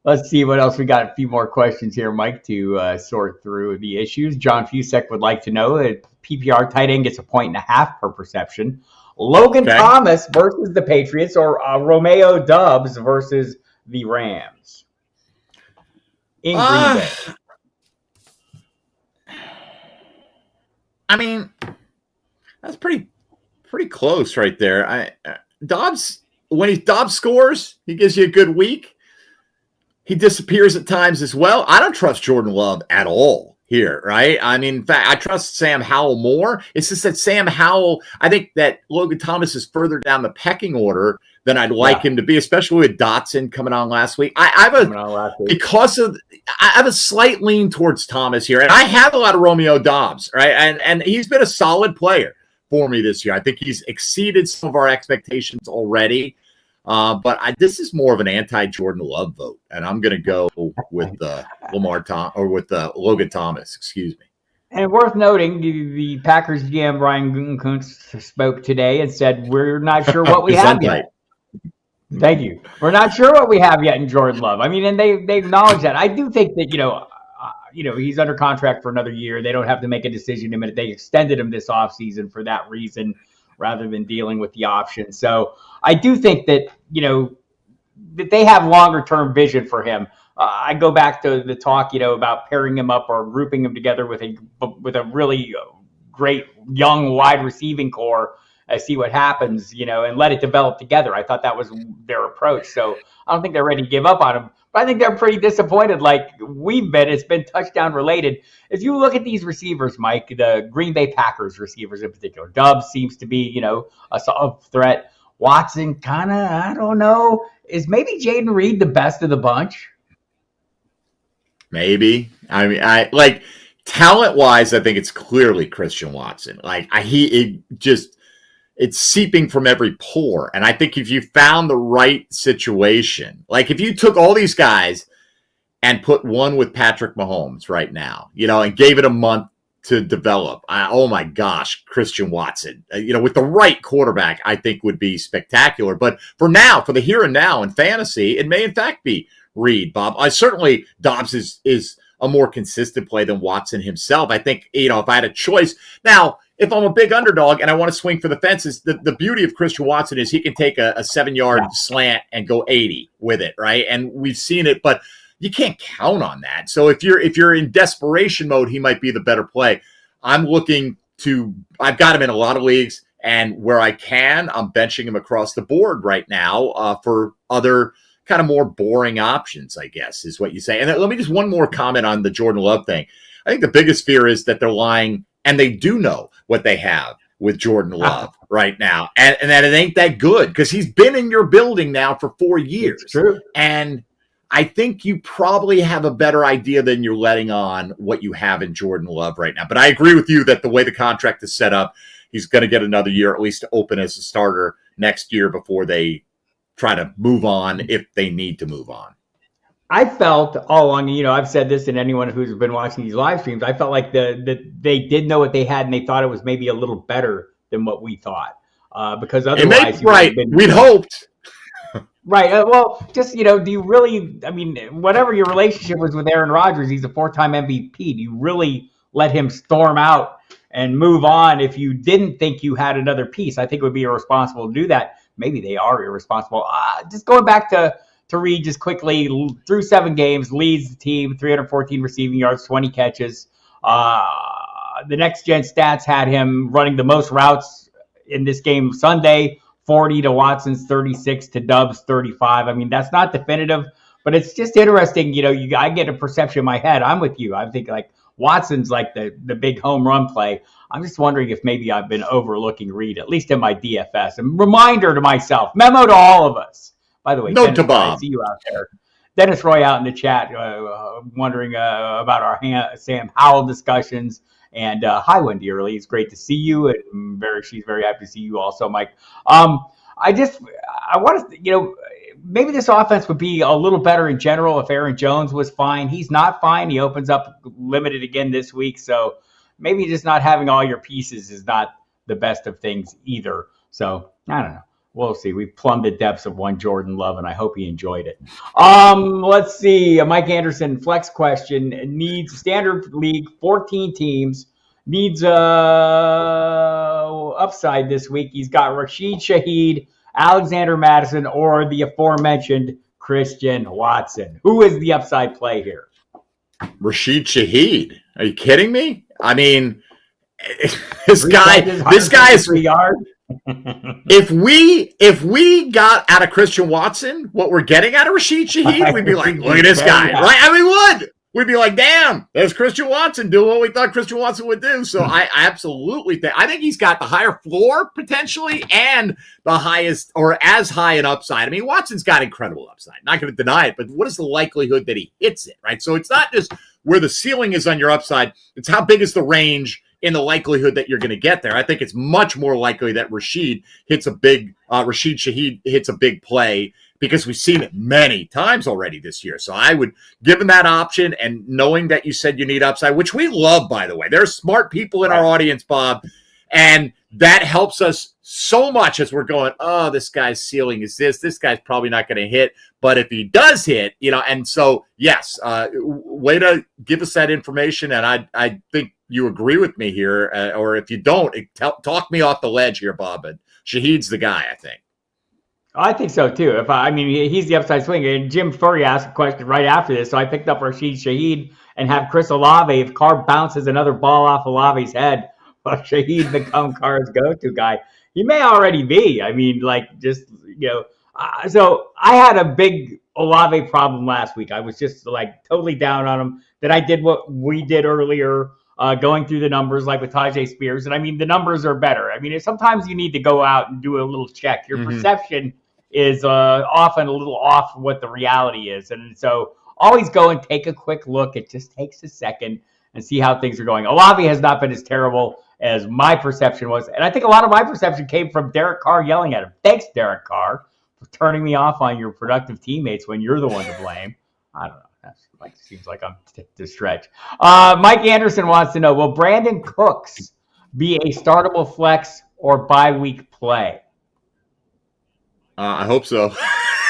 Let's see what else we got. A few more questions here, Mike, to sort through the issues. John Fusek would like to know that PPR tight end gets 1.5 per perception. Logan Thomas versus the Patriots, or Romeo Doubs versus the Rams in Green Bay. That's pretty close right there. Dobbs, when Dobbs scores, he gives you a good week. He disappears at times as well. I don't trust Jordan Love at all here, right? In fact, I trust Sam Howell more. It's just that Sam Howell, I think that Logan Thomas is further down the pecking order than I'd like him to be, especially with Dotson coming on last week. I have a slight lean towards Thomas here, and I have a lot of Romeo Doubs, right? And he's been a solid player for me this year. I think he's exceeded some of our expectations already. But this is more of an anti-Jordan Love vote, and I'm going to go with Logan Thomas. Excuse me. And worth noting, the Packers GM Brian Gutekunst spoke today and said, "We're not sure what we have yet." Thank you. We're not sure what we have yet in Jordan Love. And they acknowledge that. I do think that he's under contract for another year. They don't have to make a decision in a minute. They extended him this offseason for that reason, rather than dealing with the option. So I do think that, that they have longer term vision for him. I go back to the talk, about pairing him up or grouping him together with a really great young wide receiving core, see what happens, and let it develop together. I thought that was their approach. So I don't think they're ready to give up on him. But I think they're pretty disappointed, like we've been. It's been touchdown related. If you look at these receivers, Mike, the Green Bay Packers receivers in particular, Doubs seems to be, a solid threat. Watson, kind of, I don't know. Is maybe Jaden Reed the best of the bunch? Maybe. Talent-wise, I think it's clearly Christian Watson. It's seeping from every pore. And I think if you found the right situation, like if you took all these guys and put one with Patrick Mahomes right now, and gave it a month to develop, oh my gosh, Christian Watson, with the right quarterback, I think would be spectacular. But for now, for the here and now in fantasy, it may in fact be Reed, Bob. Certainly Dobbs is a more consistent play than Watson himself. I think, if I had a choice now, if I'm a big underdog and I want to swing for the fences, the beauty of Christian Watson is he can take a 7-yard slant and go 80 with it, right? And we've seen it, but you can't count on that. So if you're in desperation mode, he might be the better play. I've got him in a lot of leagues, and where I can, I'm benching him across the board right now for other kind of more boring options, I guess, is what you say. And let me just one more comment on the Jordan Love thing. I think the biggest fear is that they're lying, and they do know what they have with Jordan Love right now, and that it ain't that good because he's been in your building now for 4 years. It's true. And I think you probably have a better idea than you're letting on what you have in Jordan Love right now. But I agree with you that the way the contract is set up, he's going to get another year at least to open as a starter next year before they try to move on if they need to move on. I felt all along, I've said this, and anyone who's been watching these live streams, I felt like they did know what they had, and they thought it was maybe a little better than what we thought. Because otherwise, we'd hoped. Right. Well, just, do you really, whatever your relationship was with Aaron Rodgers, he's a 4-time MVP. Do you really let him storm out and move on if you didn't think you had another piece? I think it would be irresponsible to do that. Maybe they are irresponsible. Just going back to Reed just quickly, through 7 games, leads the team, 314 receiving yards, 20 catches. The next gen stats had him running the most routes in this game Sunday, 40 to Watson's 36 to Doubs 35. That's not definitive, but it's just interesting. I get a perception in my head. I'm with you. I think like Watson's like the big home run play. I'm just wondering if maybe I've been overlooking Reed, at least in my DFS. And reminder to myself, memo to all of us. By the way, Note Dennis to Roy, I Bob. see you out there. Dennis Roy out in the chat wondering about our Sam Howell discussions. And hi, Wendy Early. It's great to see you. And she's very happy to see you also, Mike. I want to, maybe this offense would be a little better in general if Aaron Jones was fine. He's not fine. He opens up limited again this week. So maybe just not having all your pieces is not the best of things either. So I don't know. We'll see. We plumbed the depths of one Jordan Love, and I hope he enjoyed it. Let's see. Mike Anderson, flex question. Needs standard league, 14 teams. Needs upside this week. He's got Rashid Shaheed, Alexander Madison, or the aforementioned Christian Watson. Who is the upside play here? Rashid Shaheed. Are you kidding me? I mean, this guy is yard. If we got out of Christian Watson what we're getting out of Rashid Shaheed, we'd be like, look at this guy. Right? I mean, we would. We'd be like, damn, there's Christian Watson doing what we thought Christian Watson would do. So I absolutely think he's got the higher floor potentially and the highest or as high an upside. I mean, Watson's got incredible upside. Not going to deny it, but what is the likelihood that he hits it, right? So it's not just where the ceiling is on your upside. It's how big is the range in the likelihood that you're going to get there. I think it's much more likely that Rashid Shaheed hits a big play because we've seen it many times already this year. So I would give him that option, and knowing that you said you need upside, which we love, by the way. There's smart people in our audience, Bob, and that helps us so much as we're going, oh, this guy's ceiling is this guy's probably not going to hit. But if he does hit, and so, yes, way to give us that information. And I think you agree with me here, or if you don't, talk me off the ledge here, Bob. And Shaheed's the guy, I think. I think so too. He's the upside swing. And Jim Furry asked a question right after this, so I picked up Rashid Shaheed and have Chris Olave. If Carr bounces another ball off Olave's head, Shaheed become Carr's go-to guy. He may already be. So I had a big Olave problem last week. I was just totally down on him. That I did what we did earlier, going through the numbers like with Tajay Spears. And the numbers are better. Sometimes you need to go out and do a little check. Your perception is often a little off what the reality is. And so always go and take a quick look. It just takes a second and see how things are going. Olave has not been as terrible as my perception was. And I think a lot of my perception came from Derek Carr yelling at him. Thanks, Derek Carr, for turning me off on your productive teammates when you're the one to blame. I don't know. Seems like I'm to stretch. Mike Anderson wants to know, will Brandon Cooks be a startable flex or bye-week play? I hope so.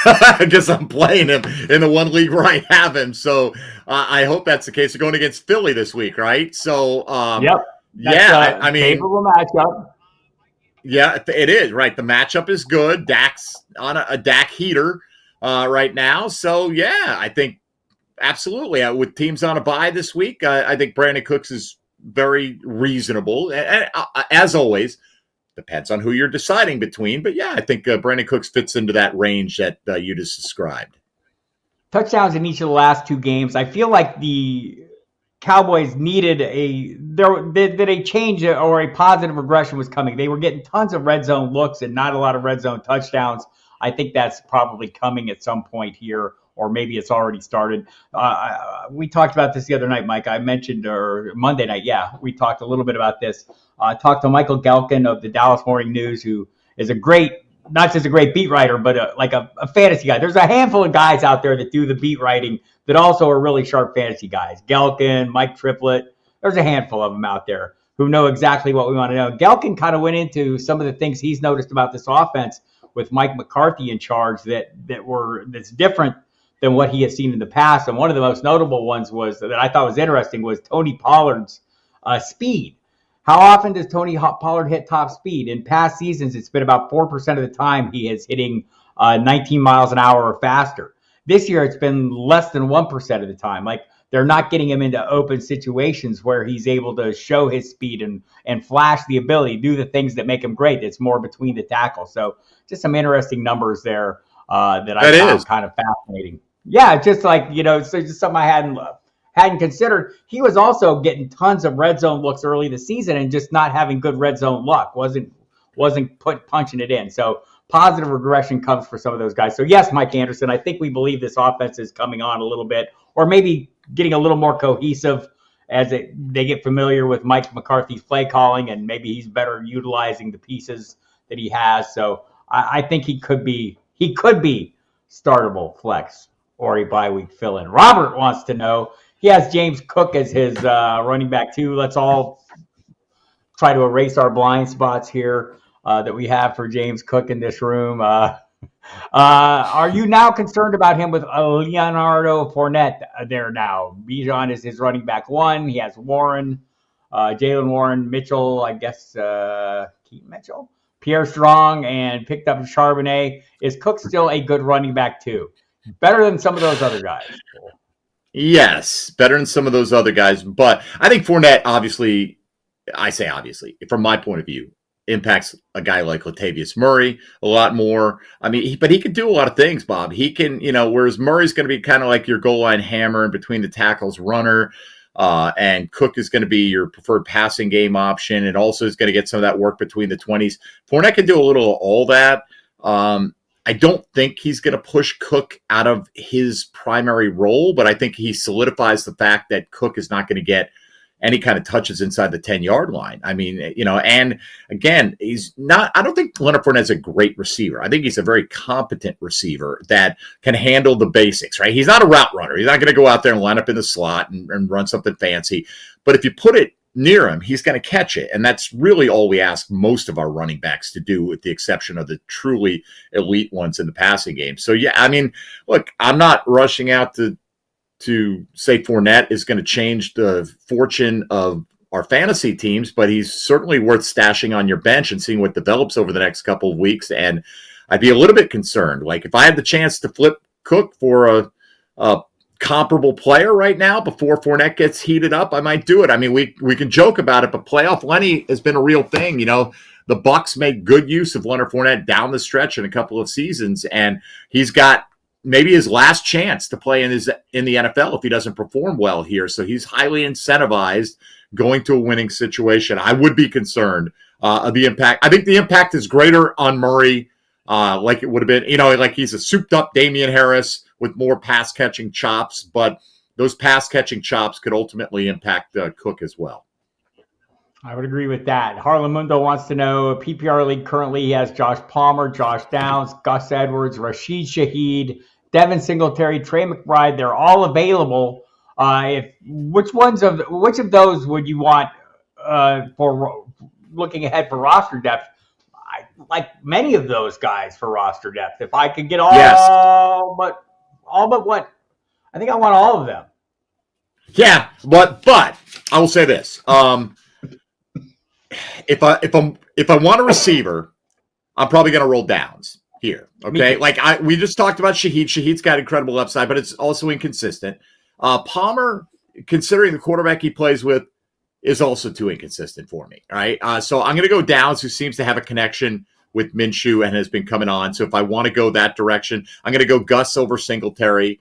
I guess I'm playing him in the one league where I have him. So I hope that's the case. They're going against Philly this week, right? So, yep. That's, favorable matchup. Yeah, it is, right? The matchup is good. Dak's on a Dak heater right now. So, yeah, I think absolutely. With teams on a bye this week, I think Brandon Cooks is very reasonable. And as always, depends on who you're deciding between. But, yeah, I think Brandon Cooks fits into that range that you just described. Touchdowns in each of the last two games. I feel like the Cowboys needed a change or a positive regression was coming. They were getting tons of red zone looks and not a lot of red zone touchdowns. I think that's probably coming at some point here, or maybe it's already started. We talked about this the other night, Mike. I mentioned, or Monday night, we talked a little bit about this. Talked to Michael Gelkin of the Dallas Morning News, who is not just a great beat writer, but a fantasy guy. There's a handful of guys out there that do the beat writing that also are really sharp fantasy guys. Gelkin, Mike Triplett. There's a handful of them out there who know exactly what we want to know. Gelkin kind of went into some of the things he's noticed about this offense with Mike McCarthy in charge that's different than what he has seen in the past. And one of the most notable ones that I thought was interesting was Tony Pollard's speed. How often does Tony Pollard hit top speed? In past seasons, it's been about 4% of the time he is hitting 19 miles an hour or faster. This year, it's been less than 1% of the time. They're not getting him into open situations where he's able to show his speed and flash the ability, do the things that make him great. It's more between the tackles. So just some interesting numbers there that I found kind of fascinating. Yeah, just so just something I hadn't considered, he was also getting tons of red zone looks early this season and just not having good red zone luck. Wasn't punching it in. So positive regression comes for some of those guys. So yes, Mike Anderson, I think we believe this offense is coming on a little bit, or maybe getting a little more cohesive as they get familiar with Mike McCarthy's play calling, and maybe he's better utilizing the pieces that he has. So I think he could be startable flex or a bye week fill in. Robert wants to know, he has James Cook as his running back too. Let's all try to erase our blind spots here that we have for James Cook in this room. Are you now concerned about him with Leonardo Fournette there now? Bijan is his running back 1. He has Warren, Jalen Warren, Mitchell, I guess, Keaton Mitchell, Pierre Strong, and picked up Charbonnet. Is Cook still a good running back 2? Better than some of those other guys? Yes, better than some of those other guys. But I think Fournette, obviously, I say obviously, from my point of view, impacts a guy like Latavius Murray a lot more. I mean, but he can do a lot of things, Bob. He can, whereas Murray's going to be kind of like your goal line hammer in between the tackles runner, and Cook is going to be your preferred passing game option, and also is going to get some of that work between the 20s. Fournette can do a little of all that. I don't think he's going to push Cook out of his primary role, but I think he solidifies the fact that Cook is not going to get any kind of touches inside the 10-yard line. I mean, and again, I don't think Leonard Fournette's a great receiver. I think he's a very competent receiver that can handle the basics, right? He's not a route runner. He's not going to go out there and line up in the slot and run something fancy. But if you put it near him, he's going to catch it. And that's really all we ask most of our running backs to do, with the exception of the truly elite ones in the passing game. So, yeah, I mean, look, I'm not rushing out to say Fournette is going to change the fortune of our fantasy teams, but he's certainly worth stashing on your bench and seeing what develops over the next couple of weeks. And I'd be a little bit concerned. Like, if I had the chance to flip Cook for a comparable player right now before Fournette gets heated up, I might do it. I mean, we can joke about it, but playoff Lenny has been a real thing. The Bucs make good use of Leonard Fournette down the stretch in a couple of seasons, and he's got maybe his last chance to play in the NFL if he doesn't perform well here. So he's highly incentivized going to a winning situation. I would be concerned of the impact. I think the impact is greater on Murray, like it would have been, like he's a souped up Damian Harris with more pass catching chops, but those pass catching chops could ultimately impact Cook as well. I would agree with that. Harlan Mundo wants to know, PPR league currently he has Josh Palmer, Josh Downs, Gus Edwards, Rashid Shaheed, Devin Singletary, Trey McBride. They're all available. Which of those would you want for looking ahead for roster depth? I like many of those guys for roster depth. If I could get all but what? I think I want all of them. Yeah, but I will say this: if I want a receiver, I'm probably going to roll Downs here. Okay, we just talked about Shaheed. Shaheed's got incredible upside, but it's also inconsistent. Palmer, considering the quarterback he plays with, is also too inconsistent for me. All right, so I'm going to go Downs, who seems to have a connection with Minshew and has been coming on. So if I want to go that direction, I'm going to go Gus over Singletary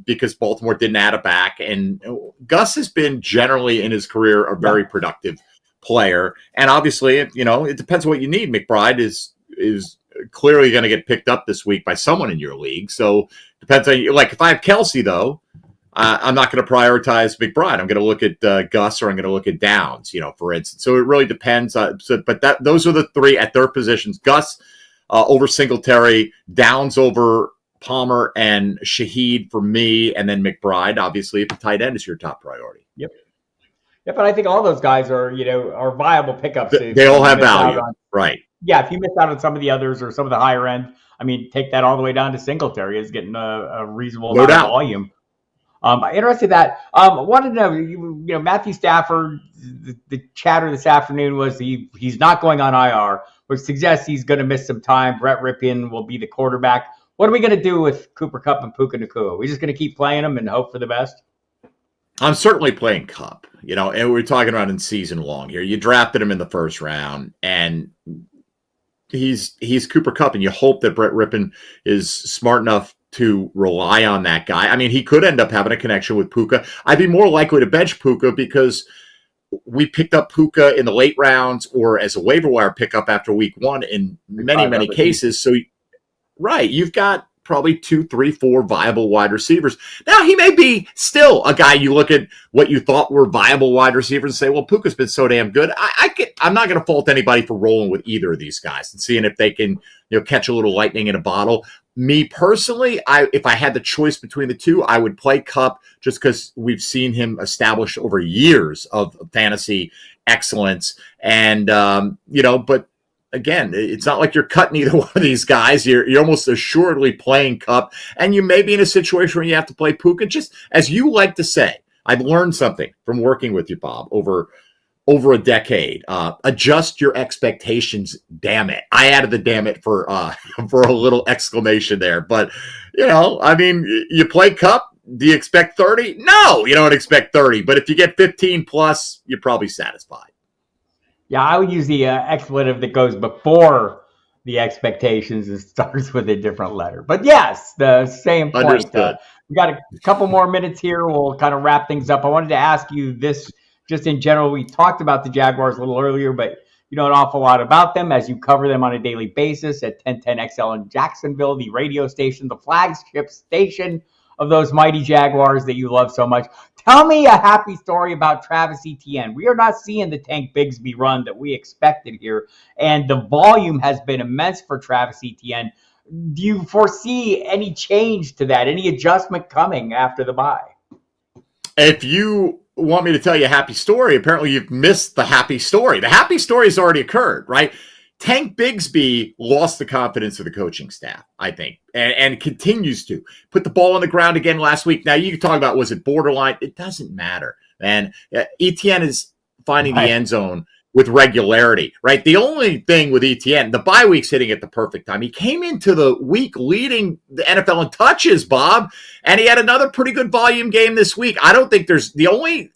because Baltimore didn't add a back, and Gus has been generally in his career a very productive player. And obviously, it depends what you need. McBride is clearly going to get picked up this week by someone in your league. So depends on you. Like if I have Kelsey though, I'm not going to prioritize McBride. I'm going to look at Gus, or I'm going to look at Downs, for instance. So it really depends. But those are the three at their positions: Gus over Singletary, Downs over Palmer, and Shaheed for me, and then McBride. Obviously, if the tight end is your top priority. Yep. Yeah, but I think all those guys are viable pickups. They all have value, right? Yeah, if you miss out on some of the others or some of the higher end, I mean, take that all the way down to Singletary is getting a reasonable amount of volume. Interested that. Wanted to know, Matthew Stafford. The chatter this afternoon was he's not going on IR, which suggests he's going to miss some time. Brett Rypien will be the quarterback. What are we going to do with Cooper Kupp and Puka Nacua? Are we just going to keep playing them and hope for the best? I'm certainly playing Kupp, and we're talking about in season long here. You drafted him in the first round, and he's Cooper Kupp, and you hope that Brett Rypien is smart enough to rely on that guy. I mean, he could end up having a connection with Puka. I'd be more likely to bench Puka because we picked up Puka in the late rounds or as a waiver wire pickup after week 1 in many cases. So, right, you've got probably 2, 3, 4 viable wide receivers. Now, he may be still a guy you look at what you thought were viable wide receivers and say, well, Puka's been so damn good. I'm not going to fault anybody for rolling with either of these guys and seeing if they can, catch a little lightning in a bottle. Me personally, if I had the choice between the two, I would play Kupp just because we've seen him establish over years of fantasy excellence. And, but again, it's not like you're cutting either one of these guys. You're almost assuredly playing Kupp, and you may be in a situation where you have to play Puka. Just as you like to say, I've learned something from working with you, Bob, over a decade. Adjust your expectations. Damn it! I added the "damn it" for a little exclamation there. But you play Kupp. Do you expect 30? No, you don't expect 30. But if you get 15 plus, you're probably satisfied. Yeah, I would use the expletive that goes before the expectations and starts with a different letter. But yes, the same point. Understood. We got a couple more minutes here. We'll kind of wrap things up. I wanted to ask you this just in general. We talked about the Jaguars a little earlier, but you know an awful lot about them as you cover them on a daily basis at 1010XL in Jacksonville, the radio station, the flagship station of those mighty Jaguars that you love so much. Tell me a happy story about Travis Etienne. We are not seeing the Tank Bigsby run that we expected here, and the volume has been immense for Travis Etienne. Do you foresee any change to that, any adjustment coming after the bye? If you want me to tell you a happy story, apparently you've missed the happy story. The happy story has already occurred, right? Tank Bigsby lost the confidence of the coaching staff, I think, and continues to. Put the ball on the ground again last week. Now, you can talk about, was it borderline? It doesn't matter. And Etienne is finding the end zone with regularity, right? The only thing with Etienne, the bye week's hitting at the perfect time. He came into the week leading the NFL in touches, Bob, and he had another pretty good volume game this week. I don't think the only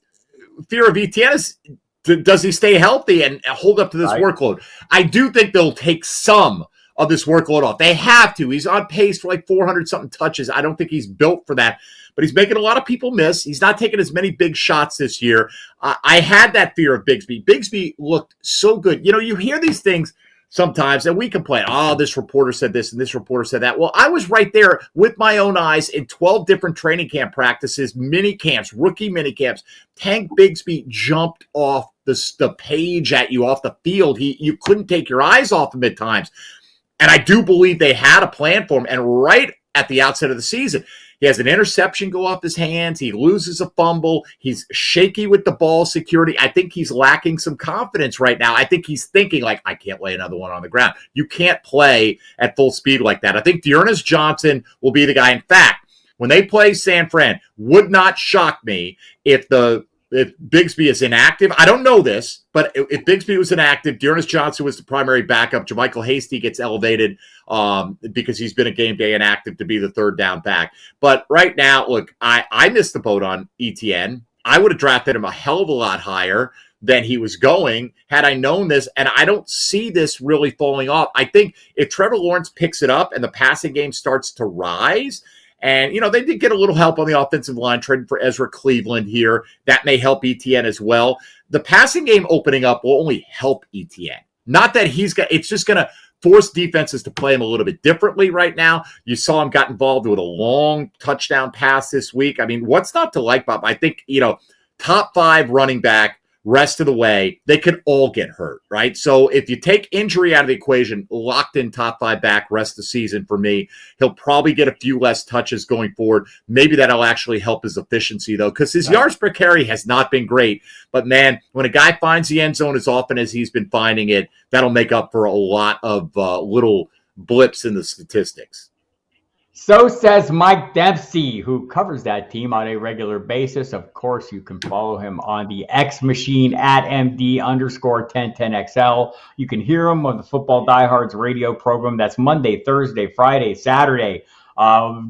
fear of Etienne is, does he stay healthy and hold up to this workload? I do think they'll take some of this workload off. They have to. He's on pace for like 400-something touches. I don't think he's built for that, but he's making a lot of people miss. He's not taking as many big shots this year. I had that fear of Bigsby. Bigsby looked so good. You hear these things sometimes, and we complain, this reporter said this and this reporter said that. Well, I was right there with my own eyes in 12 different training camp practices, mini camps, rookie mini camps. Tank Bigsby jumped off the page at you off the field. You couldn't take your eyes off him at times. And I do believe they had a plan for him. And right at the outset of the season, he has an interception go off his hands. He loses a fumble. He's shaky with the ball security. I think he's lacking some confidence right now. I think he's thinking like, I can't lay another one on the ground. You can't play at full speed like that. I think Dearness Johnson will be the guy. In fact, when they play San Fran, would not shock me if Bigsby is inactive. I don't know this, but if Bigsby was inactive, Dearness Johnson was the primary backup. JaMychal Hasty gets elevated because he's been a game day inactive to be the third down back. But right now, look, I missed the boat on Etienne. I would have drafted him a hell of a lot higher than he was going had I known this, and I don't see this really falling off. I think if Trevor Lawrence picks it up and the passing game starts to rise, and, they did get a little help on the offensive line, trading for Ezra Cleveland here. That may help Etienne as well. The passing game opening up will only help Etienne. Not that it's just going to force defenses to play him a little bit differently right now. You saw him got involved with a long touchdown pass this week. I mean, what's not to like, Bob? I think, top 5 running back, rest of the way, they could all get hurt, right? So if you take injury out of the equation, locked in top 5 back rest of the season for me. He'll probably get a few less touches going forward. Maybe that'll actually help his efficiency, though, because his yards per carry has not been great. But, man, when a guy finds the end zone as often as he's been finding it, that'll make up for a lot of little blips in the statistics. So says Mike Dempsey, who covers that team on a regular basis. Of course, you can follow him on the X machine at MD_1010XL. You can hear him on the Football Diehards radio program. That's Monday, Thursday, Friday, Saturday.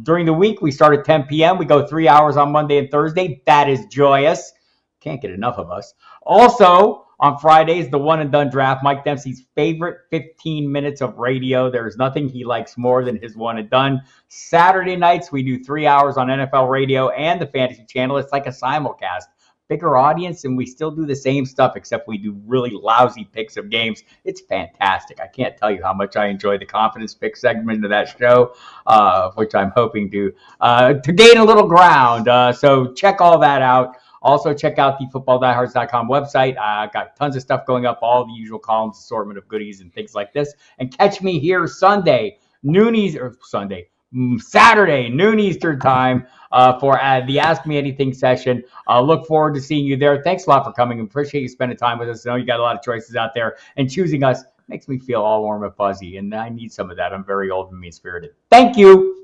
During the week, we start at 10 p.m. We go 3 hours on Monday and Thursday. That is joyous. Can't get enough of us. Also, On Fridays, the one and done draft, Mike Dempsey's favorite 15 minutes of radio. There's nothing he likes more than his one and done. Saturday nights, we do 3 hours on NFL radio and the Fantasy Channel. It's like a simulcast. Bigger audience, and we still do the same stuff, except we do really lousy picks of games. It's fantastic. I can't tell you how much I enjoy the confidence pick segment of that show, which I'm hoping to gain a little ground. So check all that out. Also, check out the FootballDiehards.com website. Got tons of stuff going up, all the usual columns, assortment of goodies and things like this. And catch me here Saturday, noon Eastern time for the Ask Me Anything session. Look forward to seeing you there. Thanks a lot for coming. Appreciate you spending time with us. I know you got a lot of choices out there, and choosing us makes me feel all warm and fuzzy, and I need some of that. I'm very old and mean-spirited. Thank you.